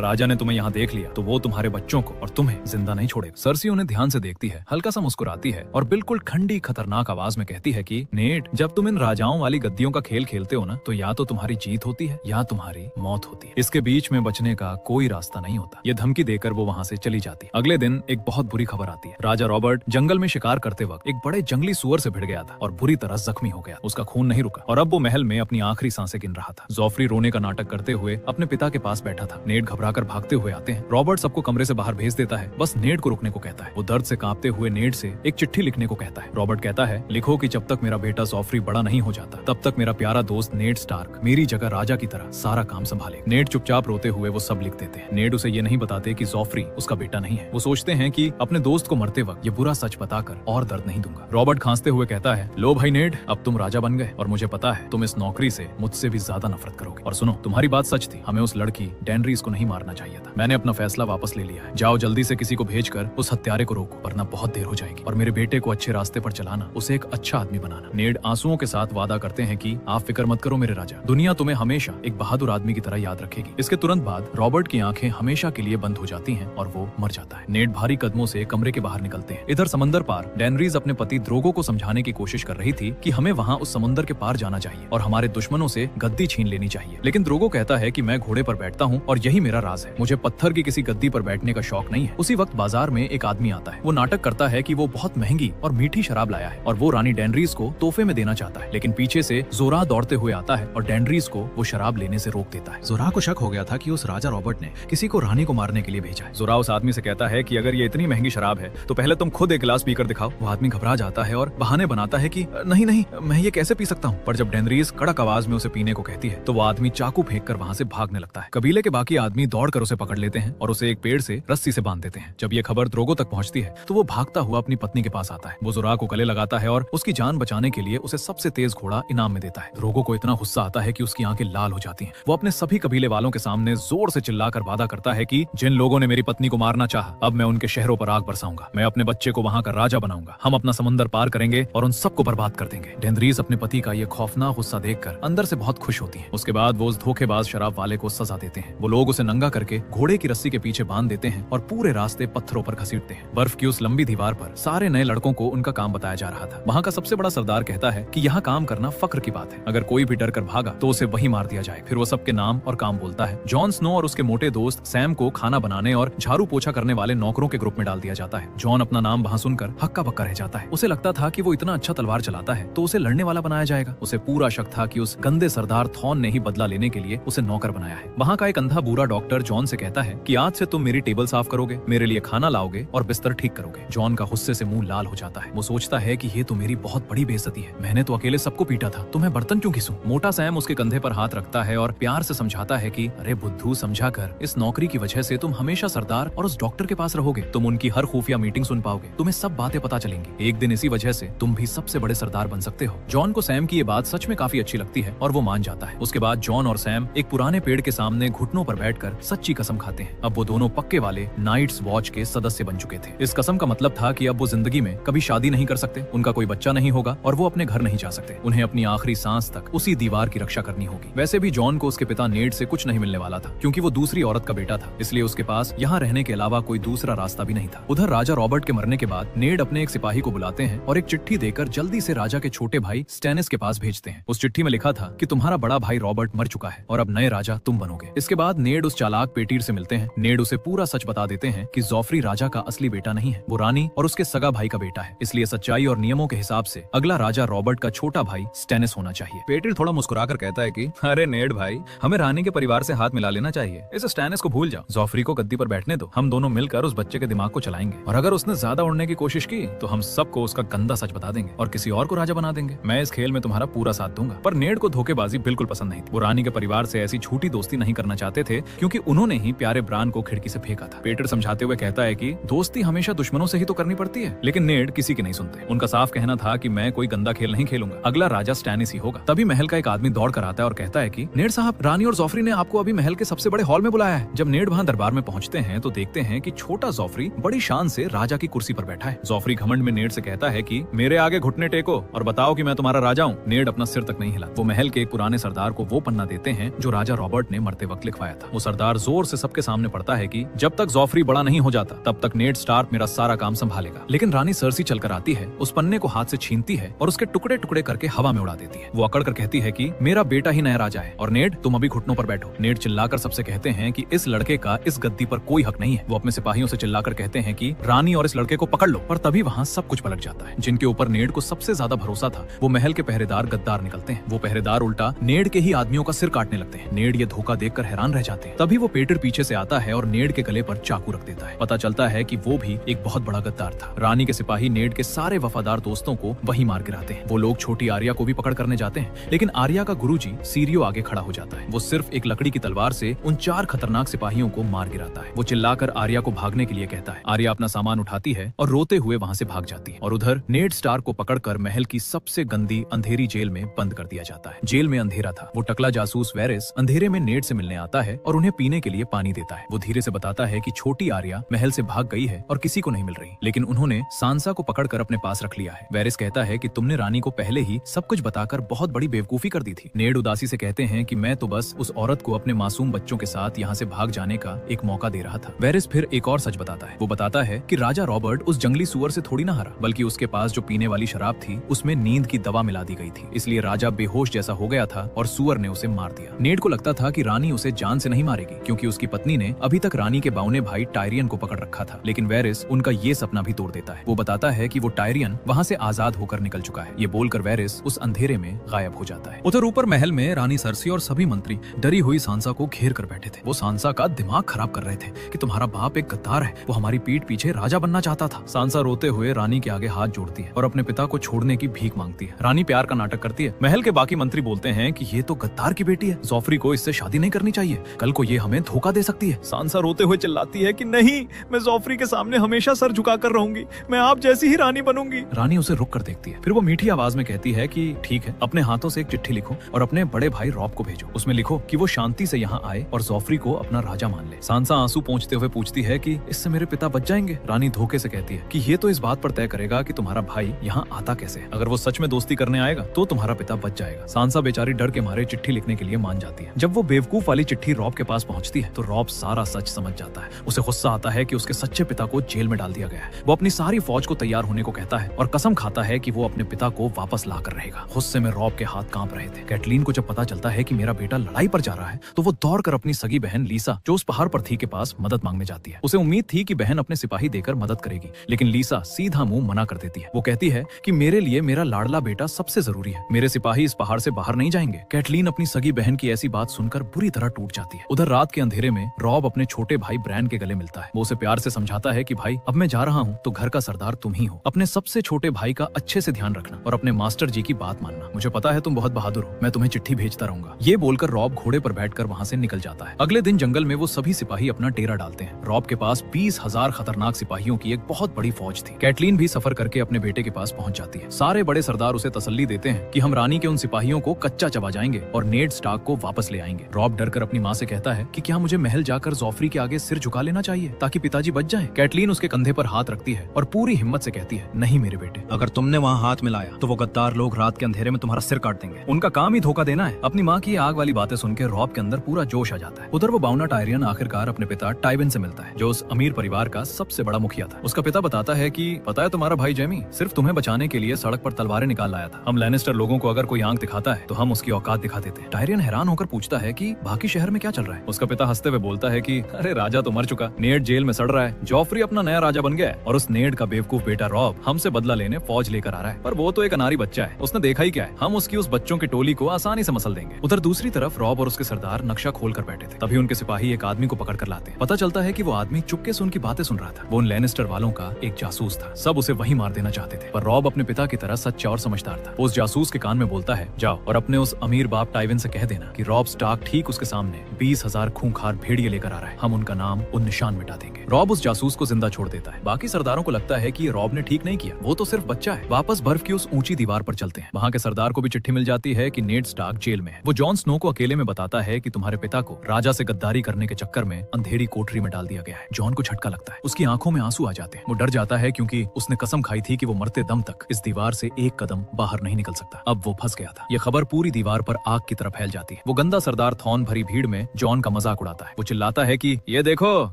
राजा ने तुम्हें यहाँ देख लिया तो वो तुम्हारे बच्चों को और तुम्हें जिंदा नहीं छोड़ेगा। सर्सी उन्हें ध्यान से देखती है, हल्का सा मुस्कुराती है और बिल्कुल ठंडी खतरनाक आवाज में कहती है कि नेड, जब तुम इन राजाओं वाली गद्दियों का खेल खेलते हो ना, तो या तो तुम्हारी जीत होती है या तुम्हारी मौत होती है। इसके बीच में बचने का कोई रास्ता नहीं होता। ये धमकी देकर वो वहाँ से चली जाती है। अगले दिन एक बहुत बुरी खबर आती है। राजा रॉबर्ट जंगल में शिकार करते वक्त एक बड़े जंगली सुअर से भिड़ गया था और बुरी तरह जख्मी हो गया। उसका खून नहीं रुका और अब वो महल में अपनी आखिरी सांसें गिन रहा था। जॉफ्री रोने का नाटक करते हुए अपने पिता के पास बैठा था। नेड घबराकर भागते हुए आते हैं। रॉबर्ट सबको कमरे से बाहर भेज देता है, बस नेड को रुकने को कहता है। वो दर्द से कांपते हुए नेड से एक चिट्ठी लिखने को कहता है। रॉबर्ट कहता है, लिखो कि जब तक मेरा बेटा जॉफ्री बड़ा नहीं हो जाता तब तक मेरा प्यारा दोस्त नेड स्टार्क मेरी जगह राजा की तरह सारा काम संभाले। नेड चुपचाप रोते हुए वो सब लिख देते हैं। नेड उसे ये नहीं बताते कि जॉफ्री उसका बेटा नहीं है। वो सोचते हैं कि अपने दोस्त को मरते वक्त ये बुरा सच बताकर और दर्द नहीं दूंगा। रॉबर्ट खांसते हुए कहता है, लो भाई नेड, अब तुम राजा बन गए और मुझे पता है तुम इस नौकरी से मुझसे भी ज्यादा नफरत करोगे। और सुनो, तुम्हारी बात सच थी, हमें उस लड़की डेनरीज को नहीं मारना चाहिए था। मैंने अपना फैसला वापस ले लिया है। जाओ जल्दी से किसी को भेजकर उस हत्यारे को रोको, वरना बहुत देर हो जाएगी। और मेरे बेटे को अच्छे रास्ते पर चलाना, उसे एक अच्छा आदमी बनाना। नेड आंसुओं के साथ वादा करते हैं कि आप फिक्र मत करो मेरे राजा, दुनिया तुम्हें हमेशा एक बहादुर आदमी की तरह याद रखेगी। इसके तुरंत बाद रॉबर्ट की आंखें हमेशा के लिए बंद हो जाती हैं और वो मर जाता है। नेड भारी कदमों से कमरे के बाहर निकलते हैं। इधर समंदर पार डेनरीज अपने पति ड्रोगो को समझाने की कोशिश कर रही थी कि हमें वहाँ उस समुद्र के पार जाना चाहिए और हमारे दुश्मनों से गद्दी छीन लेनी चाहिए। लेकिन ड्रोगो कहता है कि मैं घोड़े पर बैठता हूँ और यही मेरा राज है, मुझे पत्थर की किसी गद्दी पर बैठने का शौक नहीं है। उसी वक्त बाजार में एक आदमी आता है। वो नाटक करता है कि वो बहुत महंगी और मीठी शराब लाया है और वो रानी डेनरीज को तोहफे में देना चाहता है। लेकिन पीछे से जोरा दौड़ते हुए आता है और डेनरीज को वो शराब लेने से रोक देता है। जोरा को शक हो गया था कि उस राजा रॉबर्ट ने किसी को रानी को मारने के लिए भेजा है। जोरा उस आदमी से कहता है कि अगर ये इतनी महंगी शराब है तो पहले तुम खुद एक गिलास पीकर दिखाओ। वो आदमी घबरा जाता है और बहाने बनाता है कि नहीं नहीं, मैं ये कैसे पी सकता हूँ। पर जब डेनरीज कड़क आवाज में उसे पीने को कहती है तो वो आदमी चाकू फेंक कर वहाँ से भागने लगता है। कबीले के बाकी आदमी दौड़कर उसे पकड़ लेते हैं और उसे एक पेड़ से रस्सी से बांध देते हैं। जब ये खबर ड्रोगो तक पहुंचती है तो वो भागता हुआ अपनी पत्नी के पास आता है। वो जोरा को गले लगाता है और उसकी जान बचाने के लिए उसे सबसे तेज घोड़ा इनाम में देता है। ड्रोगो को इतना गुस्सा आता है कि उसकी आंखें लाल हो जाती हैं। वो अपने सभी कबीले वालों के सामने जोर से चिल्लाकर वादा करता है कि जिन लोगों ने मेरी पत्नी को मारना चाहा, अब मैं उनके शहरों पर आग बरसाऊंगा। मैं अपने बच्चे को वहां का राजा बनाऊंगा। हम अपना समंदर पार करेंगे और उन सबको बर्बाद कर देंगे। डेनरीज अपने पति का ये खौफनाक गुस्सा देखकर अंदर से बहुत खुश होती है। उसके बाद वो उस धोखेबाज शराब वाले को सजा देते हैं। वो लोग उसे नंगा करके घोड़े की रस्सी के पीछे बांध देते हैं और पूरे रास्ते पत्थरों पर घसीटते हैं। बर्फ की उस लंबी दीवार पर सारे नए लड़कों को उनका काम बताया जा रहा था। वहाँ का सबसे बड़ा सरदार कहता है कि यहाँ काम करना फक्र की बात है, अगर कोई भी डर कर भागा तो उसे वही मार दिया जाए। फिर वो सबके नाम और काम बोलता है। जॉन स्नो और उसके मोटे दोस्त सैम को खाना बनाने और झाड़ू पोछा करने वाले नौकरों के ग्रुप में डाल दिया जाता है। जॉन अपना नाम वहाँ सुनकर हक्का बक्का रह जाता है। उसे लगता था कि वो इतना अच्छा तलवार चलाता है तो उसे लड़ने वाला बनाया जाएगा। उसे पूरा शक था कि उस गंदे सरदार थॉन ने ही बदला लेने के लिए उसे नौकर बनाया है। वहाँ का एक अंधा बूढ़ा डॉक्टर जॉन से कहता है कि आज से तुम मेरी टेबल साफ करोगे, मेरे लिए खाना लाओगे और बिस्तर ठीक करोगे। जॉन का गुस्से से मुंह लाल हो जाता है। वो सोचता है कि ये तो मेरी बहुत बड़ी बेइज्जती है, मैंने तो अकेले सबको पीटा था, तो मैं बर्तन क्यों घिसूं? मोटा सैम उसके कंधे पर हाथ रखता है और प्यार से समझाता है कि अरे बुद्धू, समझा कर, इस नौकरी की वजह से तुम हमेशा सरदार और उस डॉक्टर के पास रहोगे। तुम उनकी हर खुफिया मीटिंग सुन पाओगे, तुम्हें सब बातें पता चलेंगी। एक दिन इसी वजह से तुम भी सबसे बड़े सरदार बन सकते हो। जॉन को सैम की ये बात सच में काफी अच्छी लगती है और वो मान जाता है। उसके बाद जॉन और सैम एक पुराने पेड़ के सामने घुटनों पर बैठकर सच्ची कसम खाते हैं। अब वो दोनों पक्के वाले नाइट्स वॉच के सदस्य बन चुके थे। इस कसम का मतलब था कि अब वो जिंदगी में कभी शादी नहीं कर सकते, उनका कोई बच्चा नहीं होगा और वो अपने घर नहीं जा सकते। उन्हें अपनी आखिरी सांस तक उसी दीवार की रक्षा करनी होगी। वैसे भी जॉन को उसके पिता नेड से कुछ नहीं मिलने वाला था, क्योंकि वो दूसरी औरत का बेटा था, इसलिए उसके पास यहाँ रहने के अलावा कोई दूसरा रास्ता भी नहीं था। उधर राजा रॉबर्ट के मरने के बाद नेड अपने एक सिपाही को बुलाते हैं और एक चिट्ठी देकर जल्दी से राजा के छोटे भाई स्टेनिस के पास भेजते हैं। उस चिट्ठी में लिखा था कि तुम्हारा बड़ा भाई रॉबर्ट मर चुका है और अब नए राजा तुम बनोगे। इसके बाद नेड उस चालाक पेटीर से मिलते हैं। नेड उसे पूरा सच बता देते हैं कि जॉफ्री राजा का असली बेटा नहीं है, वो रानी और उसके सगा भाई का बेटा है। इसलिए सच्चाई और नियमों के हिसाब से अगला राजा रॉबर्ट का छोटा भाई स्टेनिस होना चाहिए। पेटीर थोड़ा मुस्कुराकर कहता है कि अरे नेड भाई, हमें रानी के परिवार से हाथ मिला लेना चाहिए। इस स्टेनिस को भूल जाओ, जॉफ्री को गद्दी पर बैठने दो, हम दोनों मिलकर उस बच्चे के दिमाग को चलाएंगे और अगर उसने ज्यादा उड़ने की कोशिश की तो हम सबको उसका गंदा सच बता देंगे और किसी और को राजा बना देंगे। मैं इस खेल में तुम्हारा पूरा साथ दूंगा। पर नेड को धोखेबाजी बिल्कुल पसंद नहीं थी। वो रानी के परिवार से ऐसी झूठी दोस्ती नहीं करना चाहते थे, क्योंकि उन्होंने ही प्यारे ब्रान को खिड़की से फेंका था। पेटर समझाते हुए कहता है कि दोस्ती हमेशा दुश्मनों से ही तो करनी पड़ती है, लेकिन नेड किसी की नहीं सुनते। उनका साफ कहना था कि मैं कोई गंदा खेल नहीं खेलूंगा, अगला राजा स्टैनिस ही होगा। तभी महल का एक आदमी दौड़ कर आता है और कहता है कि नेड साहब, रानी और जॉफ्री ने आपको अभी महल के सबसे बड़े हॉल में बुलाया है। जब नेड वहाँ दरबार में पहुंचते हैं तो देखते हैं कि छोटा जॉफ्री बड़ी शान से राजा की कुर्सी पर बैठा है। जॉफ्री घमंड में नेड से उससे कहता है कि मेरे आगे घुटने टेको और बताओ कि मैं तुम्हारा राजा हूँ। नेड अपना सिर तक नहीं हिला। वो महल के एक पुराने सरदार को वो पन्ना देते हैं जो राजा रॉबर्ट ने मरते वक्त लिखवाया था। वो सरदार जोर से सबके सामने पढ़ता है कि जब तक जॉफरी बड़ा नहीं हो जाता तब तक नेड स्टार्क मेरा सारा काम संभालेगा। लेकिन रानी सर्सी चलकर आती है, उस पन्ने को हाथ से छीनती है और उसके टुकड़े टुकड़े करके हवा में उड़ा देती है। वो अकड़ कर कहती है कि मेरा बेटा ही नया राजा है और नेड तुम अभी घुटनों पर बैठो। नेड चिल्लाकर सबसे कहते हैं कि इस लड़के का इस गद्दी पर कोई हक नहीं है। वो अपने सिपाहियों से चिल्लाकर कहते हैं कि रानी और इस लड़के को पकड़ लो, पर तभी वहाँ सब कुछ पलट जाता है। जिनके ऊपर नेड को सबसे ज्यादा भरोसा था वो महल के पहरेदार गद्दार निकलते हैं। वो पहरेदार उल्टा नेड के ही आदमियों का सिर काटने लगते हैं। नेड ये धोखा देखकर हैरान रह जाते हैं। तभी वो पीटर पीछे से आता है और नेड के गले पर चाकू रख देता है। पता चलता है कि वो भी एक बहुत बड़ा गद्दार था। रानी के सिपाही नेड के सारे वफादार दोस्तों को वहीं मार गिराते हैं। वो लोग छोटी आर्या को भी पकड़ करने जाते हैं, लेकिन आर्या का गुरुजी सीरियो आगे खड़ा हो जाता है। वो सिर्फ एक लकड़ी की तलवार से उन 4 खतरनाक सिपाहियों को मार गिराता है। वो चिल्लाकर आर्या को भागने के लिए कहता है। आर्या अपना सामान उठाती है और रोते हुए वहाँ से भाग जाती है और उधर नेड स्टार्क को पकड़कर महल की सबसे गंदी अंधेरी जेल में बंद कर दिया जाता है। जेल में अंधेरा था। वो टकला जासूस वेरिस अंधेरे में नेड से मिलने आता है और उन्हें पीने के लिए पानी देता है। वो धीरे से बताता है कि छोटी आर्या महल से भाग गई है और किसी को नहीं मिल रही, लेकिन उन्होंने सांसा को पकड़कर अपने पास रख लिया है। वेरिस कहता है कि तुमने रानी को पहले ही सब कुछ बताकर बहुत बड़ी बेवकूफी कर दी थी। नेड उदासी से कहते हैं कि मैं तो बस उस औरत को अपने मासूम बच्चों के साथ यहाँ से भाग जाने का एक मौका दे रहा था। वेरिस फिर एक और सच बताता है। वो बताता है कि राजा रॉबर्ट उस जंगली सुअर से थोड़ी ना हारा, बल्कि उसके पास जो पीने वाली शराब थी उसमें नींद की दवा मिला दी गई थी, इसलिए राजा बेहोश जैसा हो गया था और सुअर ने उसे मार दिया। नेड को लगता था कि रानी उसे जान से नहीं मारेगी, क्योंकि उसकी पत्नी ने अभी तक रानी के बाउने भाई टायरियन को पकड़ रखा था, लेकिन वेरिस उनका ये सपना भी तोड़ देता है। वो बताता है कि वो टायरियन वहाँ से आजाद होकर निकल चुका है। ये बोलकर वेरिस उस अंधेरे में गायब हो जाता है। उधर ऊपर महल में रानी सर्सी और सभी मंत्री डरी हुई सांसा को घेर कर बैठे थे। वो सांसा का दिमाग खराब कर रहे थे कि तुम्हारा बाप एक गद्दार है, वो हमारी पीठ पीछे राजा बनना चाहता था। सांसा रोते हुए रानी के आगे हाथ जोड़ती है और अपने पिता को छोड़ने की भीख मांगती है। रानी प्यार का नाटक करती है। महल के बाकी मंत्री बोलते हैं कि ये तो गद्दार की बेटी है, जॉफरी को इससे शादी नहीं करनी चाहिए, कल को ये हमें धोखा दे सकती है। सांसा रोते हुए चिल्लाती है कि नहीं, मैं जॉफरी के सामने हमेशा सर झुकाकर रहूंगी, मैं आप जैसी ही रानी बनूंगी। रानी उसे रुक कर देखती है, फिर वो मीठी आवाज में कहती है कि ठीक है, अपने हाथों से एक चिट्ठी लिखो और अपने बड़े भाई रॉब को भेजो। उसमें लिखो कि वो शांति से यहाँ आए और जॉफरी को अपना राजा मान ले। सांसा आंसू पोंछते हुए पूछती है कि इससे मेरे पिता बच जाएंगे। रानी धोखे से कहती है कि ये तो इस बात पर तय करेगा कि तुम्हारा भाई यहाँ आता कैसे। अगर वो सच में दोस्ती करने आएगा तो तुम्हारा पिता बच जाएगा। सांसा बेचारी डर के मारे चिट्ठी लिखने के लिए मान जाती है। जब वो बेवकूफ वाली चिट्ठी रॉब के पास पहुंचती है तो रॉब सारा सच समझ जाता है। उसे गुस्सा आता है कि उसके सच्चे पिता को जेल में डाल दिया गया है। वो अपनी सारी फौज को तैयार होने को कहता है और कसम खाता है कि वो अपने पिता को वापस ला कर रहेगा। गुस्से में रॉब के हाथ कांप रहे थे। कैटलीन को जब पता चलता है कि मेरा बेटा लड़ाई पर जा रहा है तो वो दौड़कर अपनी सगी बहन लीसा, जो उस पहाड़ पर थी, के पास मदद मांगने जाती है। उसे उम्मीद थी कि बहन अपने सिपाही देकर मदद करेगी, लेकिन लीसा सीधा मुंह मना कर देती है। वो कहती है कि मेरे लिए मेरा लाडला बेटा सबसे जरूरी है, मेरे सिपाही इस पहाड़ से बाहर नहीं जाएंगे। कैटलीन अपनी सगी बहन की ऐसी बात सुनकर बुरी तरह टूट जाती है। उधर रात के अंधेरे में रॉब अपने छोटे भाई ब्रैन के गले मिलता है। वो उसे प्यार से समझाता है कि भाई, अब मैं जा रहा हूँ तो घर का सरदार तुम ही हो। अपने सबसे छोटे भाई का अच्छे से ध्यान रखना और अपने मास्टर जी की बात मानना। मुझे पता है तुम बहुत बहादुर हो, मैं तुम्हें चिट्ठी भेजता रहूंगा। ये बोलकर रॉब घोड़े पर बैठकर वहाँ से निकल जाता है। अगले दिन जंगल में वो सभी सिपाही अपना डेरा डालते हैं। रॉब के पास 20,000 खतरनाक सिपाहियों की एक बहुत बड़ी फौज थी। कैटलीन भी सफर करके अपने बेटे के पास पहुंच जाती है। सारे बड़े सरदार उसे तसल्ली देते हैं कि हम रानी के उन सिपाहियों को कच्चा चबा जाएंगे और नेड स्टार्क को वापस ले आएंगे। रॉब डरकर अपनी माँ से कहता है कि क्या मुझे महल जाकर जॉफरी के आगे सिर झुका लेना चाहिए ताकि पिताजी बच जाएं? कैटलीन उसके कंधे पर हाथ रखती है और पूरी हिम्मत से कहती है, नहीं मेरे बेटे, अगर तुमने वहाँ हाथ मिलाया तो वो गद्दार लोग रात के अंधेरे में तुम्हारा सिर काट देंगे। उनका काम ही धोखा देना है। अपनी माँ की आग वाली बातें सुनकर रॉब के अंदर पूरा जोश आ जाता है। उधर वो बाउना टायरियन आखिरकार अपने पिता टाइविन से मिलता है, जो उस अमीर परिवार का सबसे बड़ा मुखिया था। उसका पिता बताता है कि पता है तुम्हारा भाई जेमी सिर्फ तुम्हें बचाने के लिए सड़क पर तलवारें निकाल लाया था। हम लैनिस्टर लोगों को अगर कोई आंख दिखाता है तो हम उसकी औकात दिखा देते हैं। टायरियन हैरान होकर पूछता है कि बाकी शहर में क्या चल रहा है। उसका पिता हंसते हुए बोलता है कि अरे राजा तो मर चुका, नेड जेल में सड़ रहा है, जॉफरी अपना नया राजा बन गया है और उस नेड का बेवकूफ बेटा रॉब हमसे बदला लेने फौज लेकर आ रहा है। पर वो तो एक अनारी बच्चा है, उसने देखा ही क्या है, हम उसकी उस बच्चों की टोली को आसानी से मसल देंगे। उधर दूसरी तरफ रॉब और उसके सरदार नक्शा खोल कर बैठे थे। तभी उनके सिपाही एक आदमी को पकड़ कर लाते हैं। पता चलता है कि वो आदमी चुपके से उनकी बातें सुन रहा था। वो उन लैनिस्टर वालों का एक जासूस था। सब उसे वहीं मार देना चाहते थे, पर रॉब अपने पिता की तरह सच्चा और समझदार था। वो उस जासूस के कान में बोलता है, जाओ और अपने उस अमीर बाप टाइविन से कह देना कि रॉब स्टार्क ठीक उसके सामने 20,000 खूंखार भेड़िए लेकर आ रहा है, हम उनका नाम उन निशान मिटा देंगे। रॉब उस जासूस को जिंदा छोड़ देता है। बाकी सरदारों को लगता है कि ये रॉब ने ठीक नहीं किया, वो तो सिर्फ बच्चा है। वापस बर्फ की उस ऊंची दीवार पर चलते हैं। वहाँ के सरदार को भी चिट्ठी मिल जाती है कि नेड स्टार्क जेल में है। वो जॉन स्नो को अकेले में बताता है कि तुम्हारे पिता को राजा से गद्दारी करने के चक्कर में अंधेरी कोठरी में डाल दिया गया है। जॉन को झटका लगता है, उसकी आंखों में आंसू आ जाते हैं। वो डर जाता है क्योंकि उसने कसम कसम खाई थी कि वो मरते दम तक इस दीवार से एक कदम बाहर नहीं निकल सकता। अब वो फंस गया था। ये खबर पूरी दीवार पर आग की तरह फैल जाती है। वो गंदा सरदार थॉर्न भरी भीड़ में जॉन का मजाक उड़ाता है। वो चिल्लाता है कि ये देखो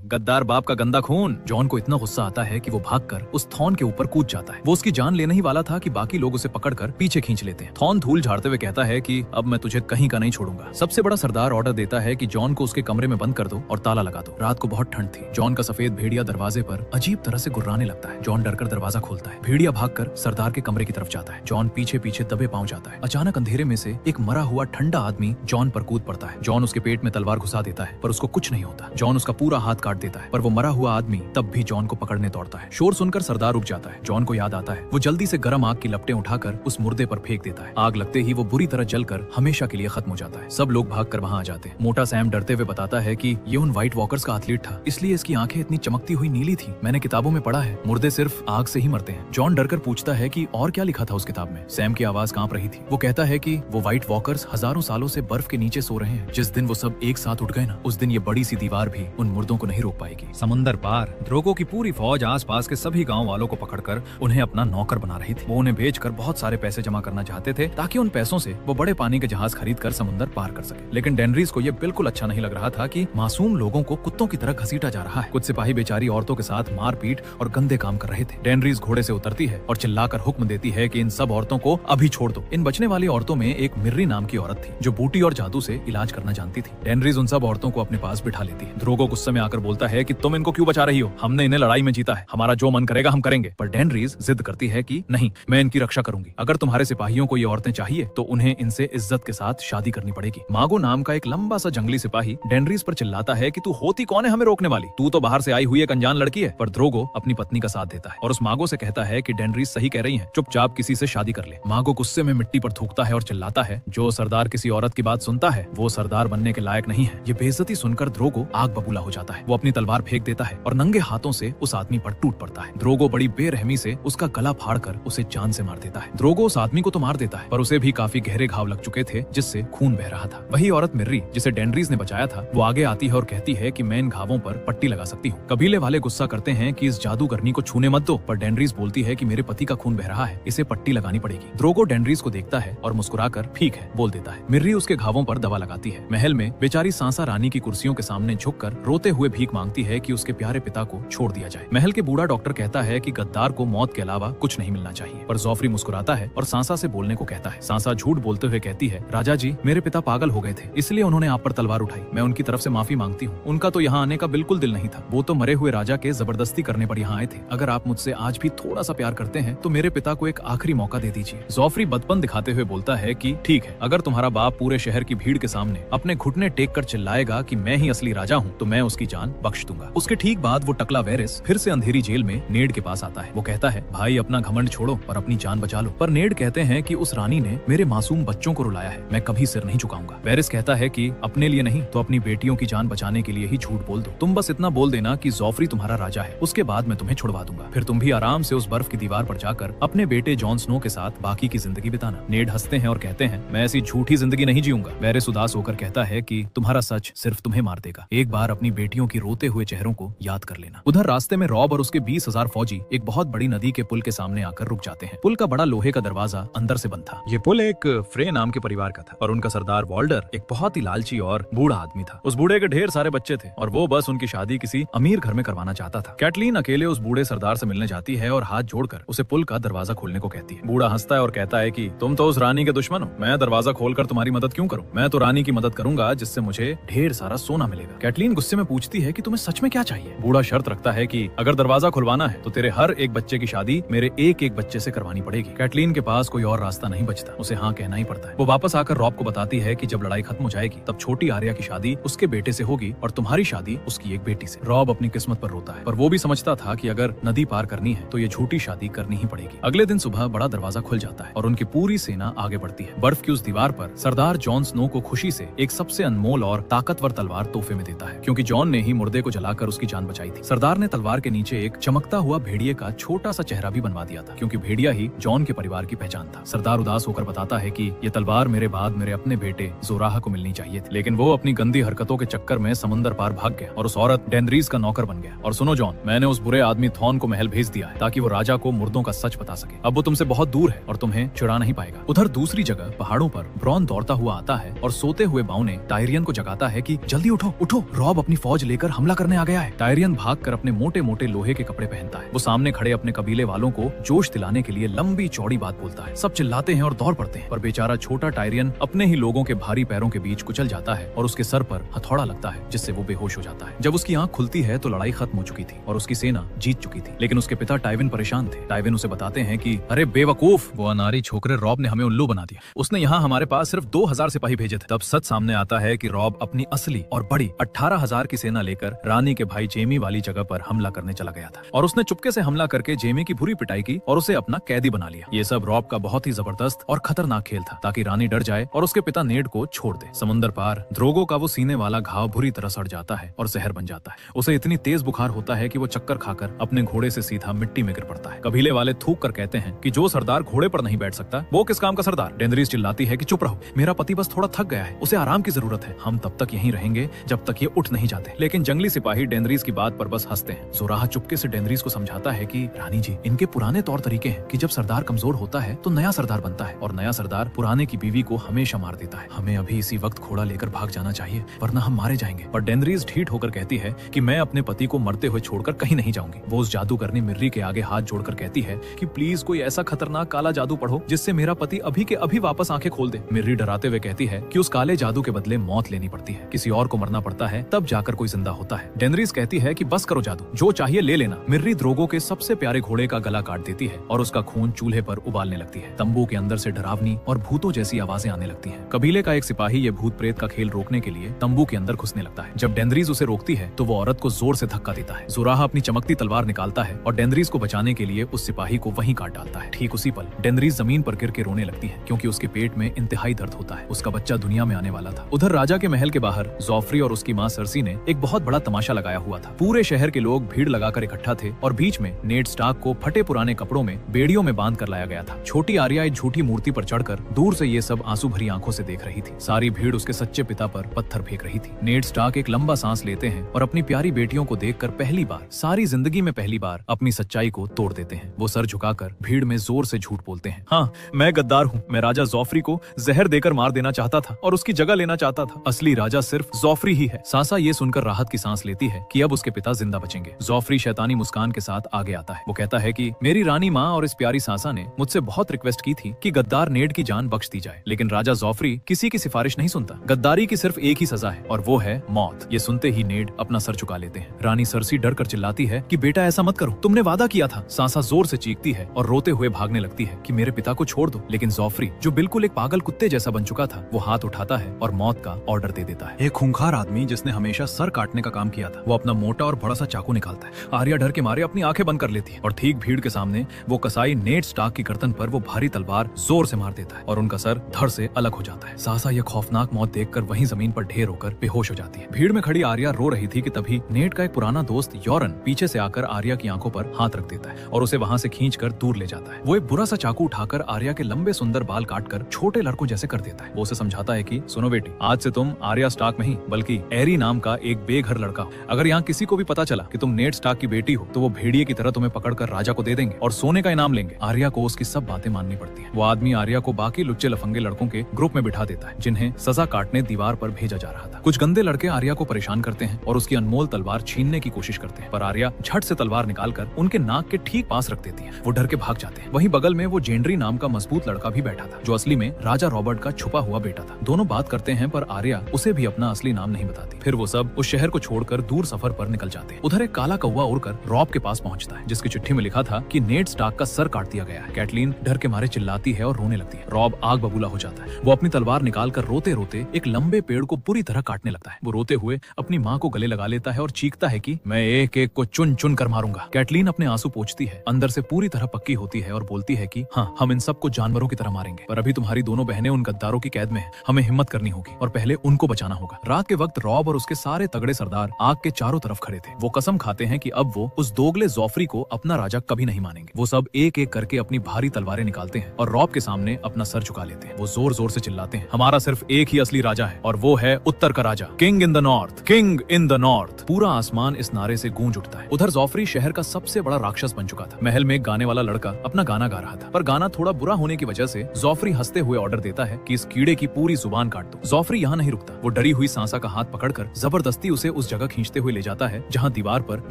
गद्दार बाप का गंदा खून। जॉन को इतना गुस्सा आता है कि वो भागकर उस थॉर्न के ऊपर कूद जाता है। वो उसकी जान लेने ही वाला था कि बाकी लोग उसे पकड़कर पीछे खींच लेते हैं। थॉर्न धूल झाड़ते हुए कहता है कि अब मैं तुझे कहीं का नहीं छोड़ूंगा। सबसे बड़ा सरदार ऑर्डर देता है कि जॉन को उसके कमरे में बंद कर दो और ताला लगा दो। रात को बहुत ठंड थी। जॉन का सफेद भेड़िया दरवाजे पर अजीब तरह से गुर्राने लगता है। जॉन डरकर दरवाजा खोलता है। भेड़िया भागकर सरदार के कमरे की तरफ जाता है। जॉन पीछे पीछे दबे पांव जाता है। अचानक अंधेरे में से एक मरा हुआ ठंडा आदमी जॉन पर कूद पड़ता है। जॉन उसके पेट में तलवार घुसा देता है पर उसको कुछ नहीं होता। जॉन उसका पूरा हाथ काट देता है पर वो मरा हुआ आदमी तब भी जॉन को पकड़ने दौड़ता है। शोर सुनकर सरदार रुक जाता है। जॉन को याद आता है। वो जल्दी से गर्म आग की लपटें उठाकर उस मुर्दे पर फेंक देता है। आग लगते ही वो बुरी तरह जलकर हमेशा के लिए खत्म हो जाता है। सब लोग भागकर वहां आ जाते हैं। मोटा सैम डरते हुए बताता है कि ये उन व्हाइट वॉकर्स का एथलीट था, इसलिए इसकी आंखें इतनी चमकती हुई नीली थी। मैंने किताबों में पढ़ा है मुर्दे सिर्फ आग से ही मरते हैं। जॉन डरकर पूछता है कि और क्या लिखा था उस किताब में। सैम की आवाज कांप रही थी। वो कहता है कि वो व्हाइट वॉकर्स हजारों सालों से बर्फ के नीचे सो रहे हैं। जिस दिन वो सब एक साथ उठ गए ना, उस दिन ये बड़ी सी दीवार भी उन मुर्दों को नहीं रोक पाएगी। समंदर पार ड्रोगो की पूरी फौज आसपास के सभी गांव वालों को पकड़कर उन्हें अपना नौकर बना रही थी। वो उन्हें बेचकर बहुत सारे पैसे जमा करना चाहते थे ताकि उन पैसों से वो बड़े पानी के जहाज खरीद कर समुद्र पार कर सके। लेकिन डेनरीज को ये बिल्कुल अच्छा नहीं लग रहा था कि मासूम लोगों को कुत्तों की तरह घसीटा जा रहा है। कुछ सिपाही बेचारी औरतों के साथ मारपीट और गंदे काम कर रहे थे। डेनरीज घोड़े से उतरती है और चिल्लाकर हुक्म देती है कि इन सब औरतों को अभी छोड़ दो। इन बचने वाली औरतों में एक मिर्री नाम की औरत थी जो बूटी और जादू से इलाज करना जानती थी। डेनरीज उन सब औरतों को अपने पास बिठा लेती है। ड्रोगो गुस्से में आकर बोलता है कि तुम इनको क्यों बचा रही हो? हमने इन्हें लड़ाई में जीता है, हमारा जो मन करेगा हम करेंगे। पर डेनरीज जिद करती है कि नहीं, मैं इनकी रक्षा करूंगी। अगर तुम्हारे सिपाहियों को ये औरतें चाहिए तो उन्हें इनसे इज्जत के साथ शादी करनी पड़ेगी। मागो नाम का एक लंबा सा जंगली सिपाही डेनरीज पर चिल्लाता है कि तू होती कौन है हमें रोकने वाली? तू तो बाहर से आई हुई एक अनजान लड़की है। पर ड्रोगो अपनी पत्नी का साथ देता है और उस मागो से कहता है कि डेनरीज सही कह रही है, चुपचाप किसी से शादी कर ले। मागो गुस्से में मिट्टी पर थूकता है और चिल्लाता है, जो सरदार किसी औरत की बात सुनता है वो सरदार बनने के लायक नहीं है। ये बेइज्जती सुनकर ड्रोगो आग बबूला हो जाता है। वो अपनी तलवार फेंक देता है और नंगे हाथों से उस आदमी पर टूट पड़ता है। ड्रोगो बड़ी बेरहमी से उसका गला फाड़कर उसे जान से मार देता है। ड्रोगो उस आदमी को तो मार देता है पर उसे भी काफी गहरे घाव लग चुके थे जिससे खून बह रहा था। वही औरत मिर्री जिसे डेनरीज ने बचाया था वो आगे आती है और कहती है कि मैं इन घावों पर पट्टी लगा सकती हूँ। कबीले वाले गुस्सा करते हैं कि इस जादूगरनी को छूने मत दो, पर डेनरीज बोलती है कि मेरे पति का खून बह रहा है, इसे पट्टी लगानी पड़ेगी। ड्रोगो डेनरीज को देखता है और मुस्कुराकर ठीक है बोल देता है। मिर्री उसके घावों पर दवा लगाती है। महल में बेचारी सांसा रानी की कुर्सियों के सामने झुककर रोते हुए भीख मांगती है कि उसके प्यारे पिता को छोड़ दिया जाए। महल के बूढ़ा डॉक्टर कहता है कि गद्दार को मौत के अलावा कुछ नहीं मिलना चाहिए, पर जोफ्री मुस्कुराता है और सांसा से बोलने को कहता है। सांसा झूठ बोलते हुए कहती है, राजा जी मेरे पिता पागल हो गए थे इसलिए उन्होंने आप पर तलवार उठाई। मैं उनकी तरफ से माफी मांगती हूँ। उनका तो यहाँ आने का बिल्कुल दिल नहीं था। वो तो मरे हुए राजा के जबरदस्ती करने पर यहाँ आए थे। अगर आप मुझसे आज भी थोड़ा सा प्यार करते हैं तो मेरे पिता को एक आखिरी मौका दे दीजिए। जोफ्री बदपन दिखाते हुए बोलता है कि ठीक है, अगर तुम्हारा बाप पूरे शहर की भीड़ के सामने अपने घुटने टेक कर चिल्लाएगा कि मैं ही असली राजा हूँ तो मैं उसकी जान बख्श दूंगा। उसके ठीक बाद वो टकला वेरिस फिर से अंधेरी जेल में नेड के पास आता है। वो कहता है, भाई अपना घमंड छोड़ो और अपनी जान बचा लो। पर नेड कहते हैं कि उस रानी ने मेरे मासूम बच्चों को रुलाया है, मैं कभी सिर नहीं झुकाऊंगा। वेरिस कहता है कि अपने लिए नहीं तो अपनी बेटियों की जान बचाने के लिए ही झूठ बोल दो। तुम बस इतना बोल देना कि जोफ्री तुम्हारा राजा है, उसके बाद मैं तुम्हें छुड़वा दूंगा। फिर तुम भी आराम से उस बर्फ की दीवार पर जाकर अपने बेटे जॉन स्नो के साथ बाकी की जिंदगी बिताना। नेड हंसते हैं और कहते हैं, मैं ऐसी झूठी जिंदगी नहीं जीऊंगा। वेरिस उदास होकर कहता है कि तुम्हारा सच सिर्फ तुम्हें मार देगा। एक बार अपनी बेटियों की रोते हुए चेहरों को याद कर लेना। उधर रास्ते में रॉब और उसके 20,000 फौजी एक बहुत बड़ी नदी के पुल के सामने आकर रुक जाते हैं। पुल का बड़ा लोहे का दरवाजा अंदर से बंद था। ये पुल एक फ्रे नाम के परिवार का था और उनका सरदार वॉल्डर एक बहुत ही लालची और बूढ़ा आदमी था। उस बूढ़े के ढेर सारे बच्चे थे और वो बस उनकी शादी किसी अमीर घर में करवाना चाहता था। कैटलीन अकेले उस बूढ़े सरदार से मिलने जाती है और हाथ जोड़कर उसे पुल का दरवाजा खोलने को कहती है। बूढ़ा हंसता है और कहता है कि तुम तो उस रानी के दुश्मन हो, मैं दरवाजा खोलकर तुम्हारी मदद क्यों करूं? मैं तो रानी की मदद करूंगा जिससे मुझे ढेर सारा सोना मिलेगा। कैटलीन गुस्से में पूछती है कि तुम्हें सच में क्या चाहिए? बूढ़ा शर्त रखता है कि अगर दरवाजा खुलवाना है तो तेरे हर एक बच्चे की शादी मेरे एक एक बच्चे से करवानी पड़ेगी। कैटलीन के पास कोई और रास्ता नहीं बचता, उसे हाँ कहना ही पड़ता है। वो वापस आकर रॉब को बताती है कि जब लड़ाई खत्म हो जाएगी तब छोटी आर्या की शादी उसके बेटे से होगी और तुम्हारी शादी उसकी एक बेटी से। रॉब अपनी किस्मत पर रोता है, पर वो भी समझता था कि अगर नदी पार करनी है तो ये झूठी शादी करनी ही पड़ेगी। अगले दिन सुबह बड़ा दरवाजा खुल जाता है और उनकी पूरी सेना आगे बढ़ती है। बर्फ की उस दीवार पर सरदार जॉन स्नो को खुशी से एक सबसे अनमोल और ताकतवर तलवार तोहफे में देता है, क्योंकि जॉन ने ही मुर्दे को जलाकर उसकी जान बचाई थी। सरदार ने तलवार के नीचे एक चमकता हुआ भेड़िए का छोटा सा चेहरा भी बनवा दिया था, क्योंकि भेड़िया ही जॉन के परिवार की पहचान था। सरदार उदास होकर बताता है कि ये तलवार मेरे बाद मेरे अपने बेटे जोराहा को मिलनी चाहिए थी, लेकिन वो अपनी गंदी हरकतों के चक्कर में समंदर पार भाग गया और उस औरत डेनरीज का नौकर बन गया। और सुनो जॉन, मैंने उस बुरे आदमी थॉर्न को महल भेज दिया है ताकि वो राजा को मुर्दों का सच बता सके। अब वो तुमसे बहुत दूर है और तुम्हें छुड़ा नहीं पाएगा। उधर दूसरी जगह पहाड़ों पर ब्रॉन दौड़ता हुआ आता है और सोते हुए बाउने टायरियन को जगाता है कि जल्दी उठो उठो, रॉब अपनी फौज लेकर हमला करने आ गया है। टायरियन भागकर अपने मोटे मोटे लोहे के कपड़े पहनता है। वो सामने खड़े अपने कबीले वालों को जोश दिलाने के लिए लंबी चौड़ी बात बोलता है। सब चिल्लाते हैं और दौड़ पड़ते हैं, पर बेचारा छोटा टायरियन अपने ही लोगों के भारी पैरों के बीच कुचल जाता है और उसके सर पर हथौड़ा लगता है, जिससे वो बेहोश हो जाता है। जब उसकी आंख खुलती है तो लड़ाई खत्म हो चुकी थी और उसकी सेना जीत चुकी थी, लेकिन उसके पिता टाइविन परेशान थे। टाइविन उसे बताते हैं कि अरे बेवकूफ, वो अनारी छोकरे रॉब ने हमें उल्लू बना दिया। उसने यहाँ हमारे पास सिर्फ 2000 सिपाही भेजे थे। तब सच सामने आता है कि रॉब अपनी असली और बड़ी 18,000 की सेना लेकर रानी के भाई जेमी वाली जगह पर हमला करने चला गया था और उसने चुपके से हमला करके जेमी की बुरी पिटाई की और उसे अपना कैदी बना लिया। ये सब रॉब का बहुत ही जबरदस्त और खतरनाक खेल था, ताकि रानी डर जाए और उसके पिता नेड को छोड़ दे। समुद्र पार ध्रोगो का वो सीने वाला घाव बुरी तरह सड़ जाता है और जहर बन जाता है। उसे इतनी तेज बुखार होता है कि वो चक्कर खाकर अपने घोड़े से सीधा मिट्टी में गिर पड़ता है। कबीले वाले थूक कर कहते हैं कि जो सरदार घोड़े पर नहीं बैठ सकता वो किस काम का सरदार। डेनरीज चिल्लाती है कि चुप रहो, मेरा पति बस थोड़ा थक गया है, उसे आराम की जरूरत है। हम तब तक यहीं रहेंगे जब तक ये उठ नहीं जाते। लेकिन जंगली सिपाही डेनरीज की बात पर बस हंसते हैं। जोराह चुपके से डेनरीज को समझाता है कि रानी जी, इनके पुराने तौर तरीके हैं कि जब सरदार कमजोर होता है तो नया सरदार बनता है और नया सरदार पुराने की बीवी को हमेशा मार देता है। हमें अभी इसी वक्त घोड़ा लेकर भाग जाना चाहिए, वरना हम मारे जाएंगे। पर डेनरीज ढीठ होकर कहती है कि मैं अपने पति को मरते हुए छोड़कर कहीं नहीं जाऊंगी। वो उस जादूगरनी मिर्री के आगे हाथ जोड़कर कहती है कि प्लीज कोई ऐसा खतरनाक काला जादू पढ़ो जिससे मेरा पति अभी के अभी वापस आंखें खोल दे। मिर्री डराते हुए कहती है कि उस काले जादू के बदले मौत लेनी पड़ती है, किसी और को मरना पड़ता है तब जाकर कोई जिंदा होता है। डेनरीज कहती है कि बस करो जादू, जो चाहिए ले लेना। मिर्री ध्रोगो के सबसे प्यारे घोड़े का गला काट देती है और उसका खून चूल्हे पर उबालने लगती है। तंबू के अंदर से डरावनी और भूतों जैसी आवाजें आने लगती हैं। कबीले का एक सिपाही ये भूत प्रेत का खेल रोकने के लिए तंबू के अंदर घुसने लगता है। जब डेनरीज उसे रोकती है तो वो औरत को जोर से धक्का देता है। जोराह अपनी चमकती तलवार निकालता है और डेनरीज को बचाने के लिए उस सिपाही को वहीं काट डालता है। ठीक उसी पल डेनरीज जमीन पर गिर के रोने लगती है, क्योंकि उसके पेट में इंतहाई दर्द होता है। उसका बच्चा दुनिया में आने वाला था। उधर राजा के महल के बाहर जॉफ्री और उसकी माँ सर्सी ने एक बहुत बड़ा तमाशा लगाया हुआ था। पूरे शहर के लोग भीड़ लगाकर इकट्ठा थे और बीच में नेड स्टार्क को फटे पुराने कपड़ों में बेड़ियों में बांध कर लाया गया था। छोटी आर्या एक झूठी मूर्ति पर चढ़कर दूर से ये सब आंसू भरी आंखों से देख रही थी। सारी भीड़ उसके सच्चे पिता पर पत्थर फेंक रही थी। नेड स्टार्क एक लंबा सांस लेते हैं और अपनी प्यारी बेटियों को देखकर पहली बार, सारी जिंदगी में पहली बार अपनी सच्चाई को तोड़ देते हैं। वो सर झुकाकर भीड़ में जोर से झूठ बोलते हैं। हाँ, मैं गद्दार हूँ। मैं राजा जॉफ्री को जहर देकर मार देना चाहता था और उसकी जगह लेना चाहता था। असली राजा सिर्फ जॉफ्री ही है। सासा ये सुनकर राहत की सांस लेती है कि अब उसके पिता जिंदा बचेंगे। जॉफ्री शैतानी मुस्कान के साथ आगे आता है। वो कहता है कि मेरी रानी माँ और इस प्यारी सासा ने मुझसे बहुत रिक्वेस्ट की थी कि गद्दार नेड की जान बख्श दी जाए, लेकिन राजा जॉफ्री किसी की सिफारिश नहीं सुनता। गद्दारी की सिर्फ एक ही सजा है और वो है मौत। ये सुनते ही नेड अपना सर झुका लेते हैं। रानी सर्सी डर कर चिल्लाती है कि बेटा ऐसा मत करो, तुमने वादा किया था। सासा जोर से चीखती है और रोते हुए भागने लगती है कि मेरे पिता को छोड़ दो, लेकिन जॉफ्री जो बिल्कुल एक पागल कुत्ते जैसा बन चुका था, वो हाथ उठाता है और मौत का ऑर्डर दे देता है। एक खूंखार आदमी जिसने हमेशा सर काटने का काम किया था, वो अपना मोटा और बड़ा सा चाकू निकालता है। आर्या डर के मारे अपनी आंखें बंद कर लेती है और ठीक भीड़ के सामने वो कसाई नेड स्टार्क की गर्दन पर वो भारी तलवार जोर से मार देता है और उनका सर धड़ से अलग हो जाता है। सासा ये खौफनाक मौत देखकर वहीं जमीन पर ढेर होकर बेहोश हो जाती है। भीड़ में खड़ी आर्या रो रही थी कि तभी नेड का एक पुराना दोस्त यौरन पीछे से आकर आर्या की आंखों पर हाथ रख देता है और उसे वहां से खींचकर दूर ले जाता है। वो एक बुरा सा चाकू उठाकर आर्या के लंबे सुंदर बाल काटकर छोटे लड़कों जैसे कर देता है। वो उसे समझाता है कि सुनो बेटी, आज से तुम आर्या स्टार्क नहीं बल्कि एरी नाम का एक बेघर लड़का हो। अगर यहाँ किसी को भी पता चला कि तुम नेड स्टार्क की बेटी हो तो वो भेड़िए की तरह तुम्हें पकड़कर राजा को दे देंगे और सोने का इनाम लेंगे। आर्या को उसकी सब बातें माननी पड़ती है। वो आदमी आर्या को बाकी लुच्चे लफंगे लड़कों के ग्रुप में बिठा देता है जिन्हें सजा काटने दीवार पर भेजा जा रहा था। कुछ गंदे लड़के आर्या को परेशान करते हैं और उसकी अनमोल तलवार छीनने की कोशिश करते हैं, पर आर्या झट से तलवार निकालकर उनके नाक के ठीक पास रख देती है। वो डर के भाग जाते हैं। वहीं बगल में वो जेंड्री नाम का मजबूत लड़का भी बैठा था, जो असली में राजा रॉबर्ट का छुपा हुआ बेटा था। दोनों बात करते हैं पर आर्या उसे भी अपना असली नाम नहीं बताती। फिर वो सब उस शहर को छोड़कर दूर सफर पर निकल जाते हैं। उधर एक काला कौवा उड़कर रॉब के पास पहुंचता है, जिसकी चिट्ठी में लिखा था कि नेड स्टार्क का सर काट दिया गया है। कैटलीन डर के मारे चिल्लाती है और रोने लगती है। रॉब आग बबूला हो जाता है। वो अपनी तलवार निकालकर रोते रोते एक लंबे पेड़ को पूरी तरह काटने लगता है। वो रोते हुए अपनी माँ को गले लगा लेता है और चीखता है कि मैं एक एक को चुन चुन कर मारूंगा। कैटलीन अपने आंसू पोंछती है, अंदर से पूरी तरह पक्की होती है और बोलती है कि हाँ, हम इन सबको जानवरों की तरह मारेंगे, पर अभी तुम्हारी दोनों बहनें उन गद्दारों की कैद में हैं। हमें हिम्मत करनी होगी और पहले उनको बचाना होगा। रात के वक्त रॉब और उसके सारे तगड़े सरदार आग के चारों तरफ खड़े थे। वो कसम खाते हैं कि अब वो उस दोगले जॉफ्री को अपना राजा कभी नहीं मानेंगे। वो सब एक एक करके अपनी भारी तलवारें निकालते हैं और रॉब के सामने अपना सर झुका लेते हैं। वो जोर जोर से चिल्लाते हैं, हमारा सिर्फ एक ही असली राजा है और वो है उत्तर का राजा, king in the north, king in the north. पूरा आसमान इस नारे से गूंज उठता है। उधर जॉफ्री शहर का सबसे बड़ा राक्षस बन चुका था। महल में एक गाने वाला लड़का अपना गाना गा रहा था, पर गाना थोड़ा बुरा होने की वजह से जॉफ्री हंसते हुए ऑर्डर देता है कि इस कीड़े की पूरी जुबान काट दो। जॉफ्री यहाँ नहीं रुकता, वो डरी हुई सांसा का हाथ पकड़कर जबरदस्ती उसे उस जगह खींचते हुए ले जाता है जहाँ दीवार पर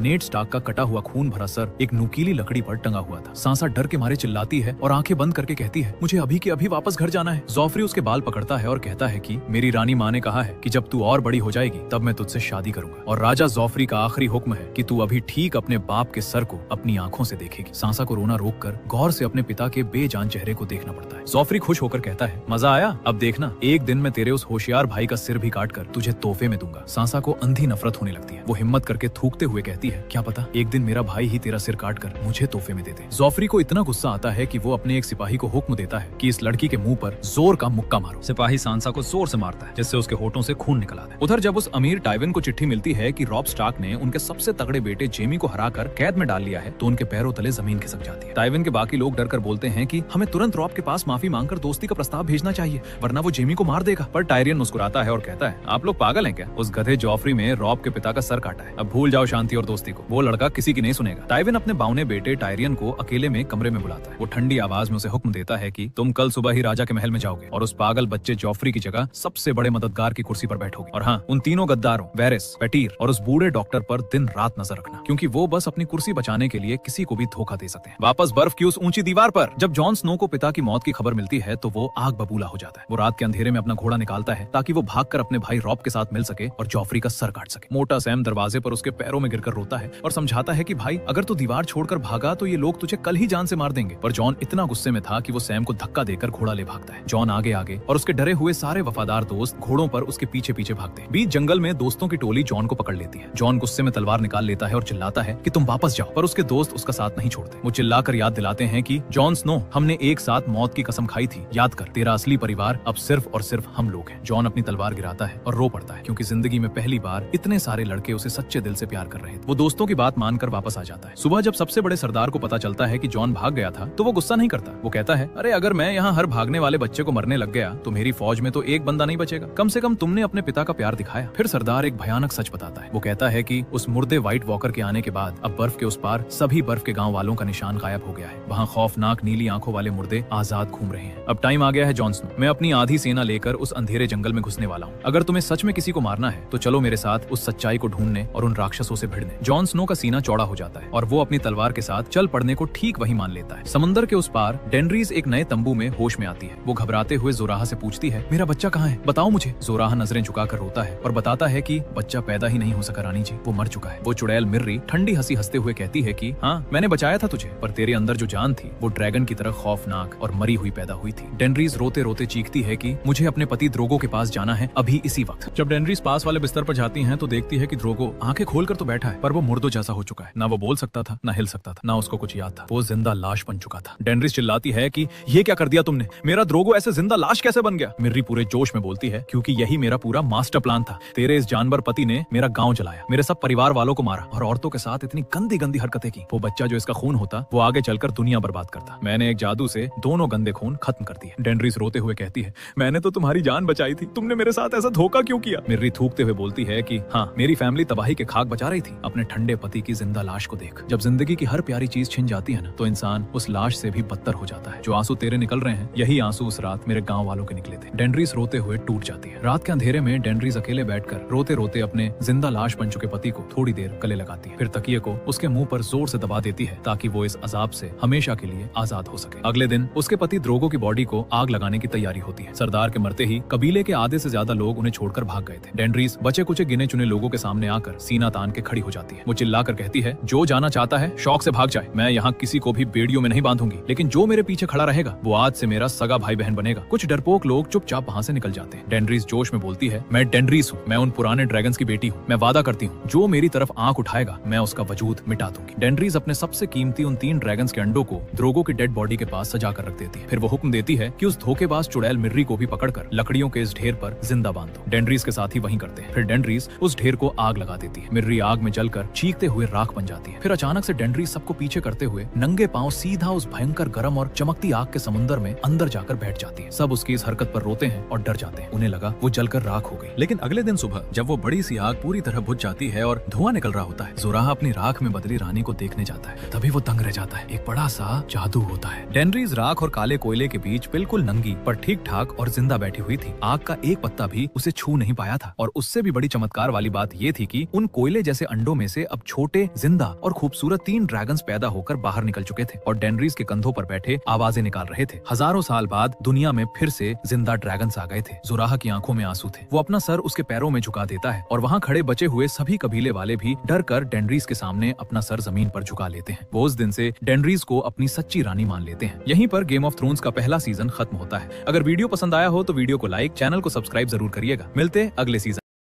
नेड स्टार्क का कटा हुआ खून भरा सर एक नुकीली लकड़ी पर टंगा हुआ था। सांसा डर के मारे चिल्लाती है और आंखें बंद करके कहती है, मुझे अभी के अभी वापस घर जाना है। जॉफ्री उसके बाल पकड़ता है और कहता है कि मेरी रानी माँ ने कहा है कि जब तू और बड़ी हो जाएगी तब मैं तुझसे शादी करूंगा, और राजा जॉफ्री का आखिरी हुक्म है कि तू अभी ठीक अपने बाप के सर को अपनी आंखों से देखेगी। सांसा को रोना रोककर गौर से अपने पिता के बेजान चेहरे को देखना पड़ता है। जॉफ्री खुश होकर कहता है, मजा आया? अब देखना, एक दिन मैं तेरे उस होशियार भाई का सिर भी काट कर तुझे तोहफे में दूंगा। सांसा को अंधी नफरत होने लगती है। वो हिम्मत करके थूकते हुए कहती है, क्या पता एक दिन मेरा भाई ही तेरा सिर काट कर मुझे तोहफे में दे दे। जॉफ्री को इतना गुस्सा आता है कि वो अपने एक सिपाही को हुक्म देता है कि इस लड़की के मुंह पर जोर का मुक्का मारो। सिपाही सांसा को जोर से मारता है जिससे उसके होठों से खून निकल आता है। उधर जब उस अमीर टाइविन को चिट्ठी मिलती है कि रॉब स्टार्क ने उनके सबसे तगड़े बेटे जेमी को हराकर कैद में डाल लिया है, तो उनके पैरों तले जमीन खिसक जाती है। टाइविन के बाकी लोग डर कर बोलते हैं कि हमें तुरंत रॉब के पास माफी मांगकर दोस्ती का प्रस्ताव भेजना चाहिए, वरना वो जेमी को मार देगा। पर टायरियन मुस्कुराता है और कहता है, आप लोग पागल हैं क्या? उस गधे जॉफ्री में रॉब के पिता का सर काटा है, अब भूल जाओ शांति और दोस्ती को। वो लड़का किसी की नहीं सुनेगा। टाइविन अपने बावने बेटे टायरियन को अकेले में कमरे में बुलाता है। वो ठंडी आवाज में उसे हुक्म देता है कि तुम कल सुबह ही राजा के महल में जाओगे और उस पागल बच्चे जॉफ्री की जगह सबसे बड़े मददगार की कुर्सी पर बैठोगे। और हाँ, उन तीनों गद्दारों वेरिस, पेटीर और उस बूढ़े डॉक्टर पर दिन रात नजर रखना, क्योंकि वो बस अपनी कुर्सी बचाने के लिए किसी को भी धोखा दे सकते हैं। वापस बर्फ की उस ऊंची दीवार पर जब जॉन स्नो को पिता की मौत की खबर मिलती है तो वो आग बबूला हो जाता है। वो रात के अंधेरे में अपना घोड़ा निकालता है ताकि वो भागकर अपने भाई रॉब के साथ मिल सके और जॉफ्री का सर काट सके। मोटा सैम दरवाजे पर उसके पैरों में गिरकर रोता है और समझाता है कि भाई अगर तू दीवार छोड़कर भागा तो ये लोग तुझे कल ही जान से मार देंगे। पर जॉन इतना गुस्से में था कि वो सैम को धक्का देकर घोड़ा ले भागता है। जॉन आगे आगे और उसके डरे हुए सारे वफादार दोस्त घोड़ों पर उसके पीछे पीछे भागते हैं। बीच जंगल में दोस्तों की टोली जॉन को पकड़ लेती है। जॉन गुस्से में तलवार निकाल लेता है और चिल्लाता है कि तुम वापस जाओ, पर उसके दोस्त उसका साथ नहीं छोड़ते। वो चिल्लाकर याद दिलाते हैं कि जॉन स्नो, हमने एक साथ मौत की कसम खाई थी, याद कर, तेरा असली परिवार अब सिर्फ और सिर्फ हम लोग हैं। जॉन अपनी तलवार गिराता है और रो पड़ता है, क्योंकि जिंदगी में पहली बार इतने सारे लड़के उसे सच्चे दिल से प्यार कर रहे थे। वो दोस्तों की बात मानकर वापस आ जाता है। सुबह जब सबसे बड़े सरदार को पता चलता है कि जॉन भाग गया था तो वो गुस्सा नहीं करता। वो कहता है, अरे अगर मैं यहाँ हर भागने वाले बच्चे को मरने लग गया तो मेरी फौज में तो एक बंदा नहीं बचेगा। कम से कम तुमने अपने पिता का प्यार दिखाया। फिर सरदार एक भयानक सच बताता है। वो कहता है कि उस मुर्दे व्हाइट वॉकर के आने के बाद अब बर्फ के उस पार सभी बर्फ के गांव वालों का निशान गायब हो गया है। वहाँ खौफनाक नीली आंखों वाले मुर्दे आजाद घूम रहे हैं। अब टाइम आ गया है जॉन स्नो, मैं अपनी आधी सेना लेकर उस अंधेरे जंगल में घुसने वाला हूँ। अगर तुम्हें सच में किसी को मारना है तो चलो मेरे साथ उस सच्चाई को ढूंढने और उन राक्षसों से भिड़ने। जॉन स्नो का सीना चौड़ा हो जाता है और वो अपनी तलवार के साथ चल पड़ने को ठीक वही मान लेता है। समंदर के उस पार डेनरीज एक नए तंबू में होश में आती है। वो घबराते हुए जोराहा से पूछती है, मेरा बच्चा कहाँ है, बताओ मुझे। जोराहा नजरें झुकाकर रोता है और बताता है कि बच्चा पैदा ही नहीं हो सका रानी जी, वो मर चुका है। वो चुड़ैल मिर्री ठंडी हंसी हंसते हुए कहती है कि हाँ, मैंने बचाया था तुझे, पर तेरे अंदर जो जान थी वो ड्रैगन की तरह खौफनाक और मरी हुई पैदा हुई थी। डेनरीज रोते रोते चीखती है कि मुझे अपने पति ड्रोगो के पास जाना है अभी इसी वक्त। जब डेनरीज पास वाले बिस्तर पर जाती हैं तो देखती है कि ड्रोगो आंखें खोलकर तो बैठा है, पर वो मुर्दो जैसा हो चुका है। ना वो बोल सकता था, ना हिल सकता था, ना उसको कुछ याद था। वो जिंदा लाश बन चुका था। डेनरीज चिल्लाती है कि ये क्या कर दिया तुमने, मेरा ड्रोगो ऐसे जिंदा लाश कैसे बन गया। मिर्री पूरे जोश में बोलती है, क्योंकि यही मेरा पूरा मास्टर प्लान था। तेरे इस जानवर पति ने मेरा गांव जलाया, मेरे सब परिवार वालों को मारा और औरतों के साथ इतनी गंदी गंदी हरकतें की। वो बच्चा जो इसका खून होता वो आगे चलकर दुनिया बर्बाद करता। मैंने एक जादू से दोनों गंदे खून खत्म कर दिए। डेनरीज रोते हुए कहती है, मैंने तो तुम्हारी जान बचाई थी, तुमने मेरे साथ ऐसा धोखा क्यों किया। मिर्री थूकते हुए बोलती है कि हाँ, मेरी फैमिली तबाही के खाक बचा रही थी अपने ठंडे पति की जिंदा लाश को देख। जब जिंदगी की हर प्यारी चीज छिन जाती है ना, तो इंसान उस लाश से भी बदतर हो जाता है। जो आंसू तेरे निकल रहे हैं, यही आंसू उस रात मेरे गांव वालों के निकले थे। डेनरीज रोते हुए टूट जाती है। रात के अंधेरे में डेनरीज अकेले बैठकर रोते रोते अपने जिंदा लाश बन चुके पति को थोड़ी देर गले लगाती है। फिर तकिए को उसके मुंह पर जोर से दबा देती है ताकि वो इस अजाब से हमेशा के लिए आजाद हो सके। अगले दिन उसके पति ड्रोगो की बॉडी को आग लगाने की तैयारी होती है। सरदार के मरते ही कबीले के आधे से ज्यादा लोग उन्हें छोड़कर भाग गए थे। डेनरीज बचे कुचे गिने चुने लोगों के सामने आकर सीना तान के खड़ी हो जाती है। वो चिल्लाकर कहती है, जो जाना चाहता है शौक से भाग जाए, मैं यहाँ किसी को भी बेड़ियों में नहीं बांधूंगी, लेकिन जो मेरे पीछे खड़ा रहेगा वो आज से मेरा सगा भाई बहन बनेगा। कुछ डरपोक लोग चुपचाप वहाँ से निकल जाते हैं। डेनरीज जोश में बोलती है, मैं डेनरीज हूँ, मैं उन पुराने ड्रैगन्स की बेटी हूँ, मैं वादा करती हूँ जो मेरी तरफ आंख उठाएगा मैं उसका वजूद मिटा दूंगी। डेनरीज अपने सबसे कीमती उन 3 ड्रैगन्स के अंडों को ड्रोगो की डेड बॉडी के पास सजा कर रख देती है। फिर वो हुक्म देती है कि उस धोखेबाज चुड़ैल मिर्री को भी पकड़कर लकड़ियों के इस ढेर पर जिंदा बांध दो। डेनरीज के साथ ही वहीं करते हैं। फिर डेनरीज उस ढेर को आग लगा देती है। मिर्री आग में जलकर चीखते हुए राख बन जाती है। फिर अचानक से डेनरीज सबको पीछे करते हुए नंगे पांव सीधा उस भयंकर गर्म और चमकती आग के समुद्र में अंदर जाकर बैठ जाती है। सब उसकी इस हरकत पर रोते हैं और डर जाते हैं। उन्हें लगा वो जलकर राख हो गई। लेकिन अगले दिन सुबह जब वो बड़ी सी आग पूरी तरह बुझ जाती है और धुआं निकल रहा होता है, जोराहा अपनी राख में बदली रानी को देखने देखने जाता है। तभी वो दंग रह जाता है, एक बड़ा सा जादू होता है। डेनरीज राख और काले कोयले के बीच बिल्कुल नंगी पर ठीक ठाक और जिंदा बैठी हुई थी। आग का एक पत्ता भी उसे छू नहीं पाया था। और उससे भी बड़ी चमत्कार वाली बात ये थी कि उन कोयले जैसे अंडों में से अब छोटे, जिंदा और खूबसूरत 3 ड्रैगन्स पैदा होकर बाहर निकल चुके थे और डेनरीज के कंधों पर बैठे आवाजें निकाल रहे थे। हजारों साल बाद दुनिया में फिर से जिंदा ड्रैगन्स आ गए थे। जुराहा की आंखों में आंसू थे। वो अपना सर उसके पैरों में झुका देता है और वहाँ खड़े बचे हुए सभी कबीले वाले भी डर कर डेनरीज के सामने अपना सर जमीन पर झुका लेते हैं। वो उस दिन से डेनरीज को अपनी सच्ची रानी मान लेते हैं। यहीं पर गेम ऑफ थ्रोन्स का पहला सीजन खत्म होता है। अगर वीडियो पसंद आया हो तो वीडियो को लाइक, चैनल को सब्सक्राइब जरूर करिएगा। मिलते अगले सीजन।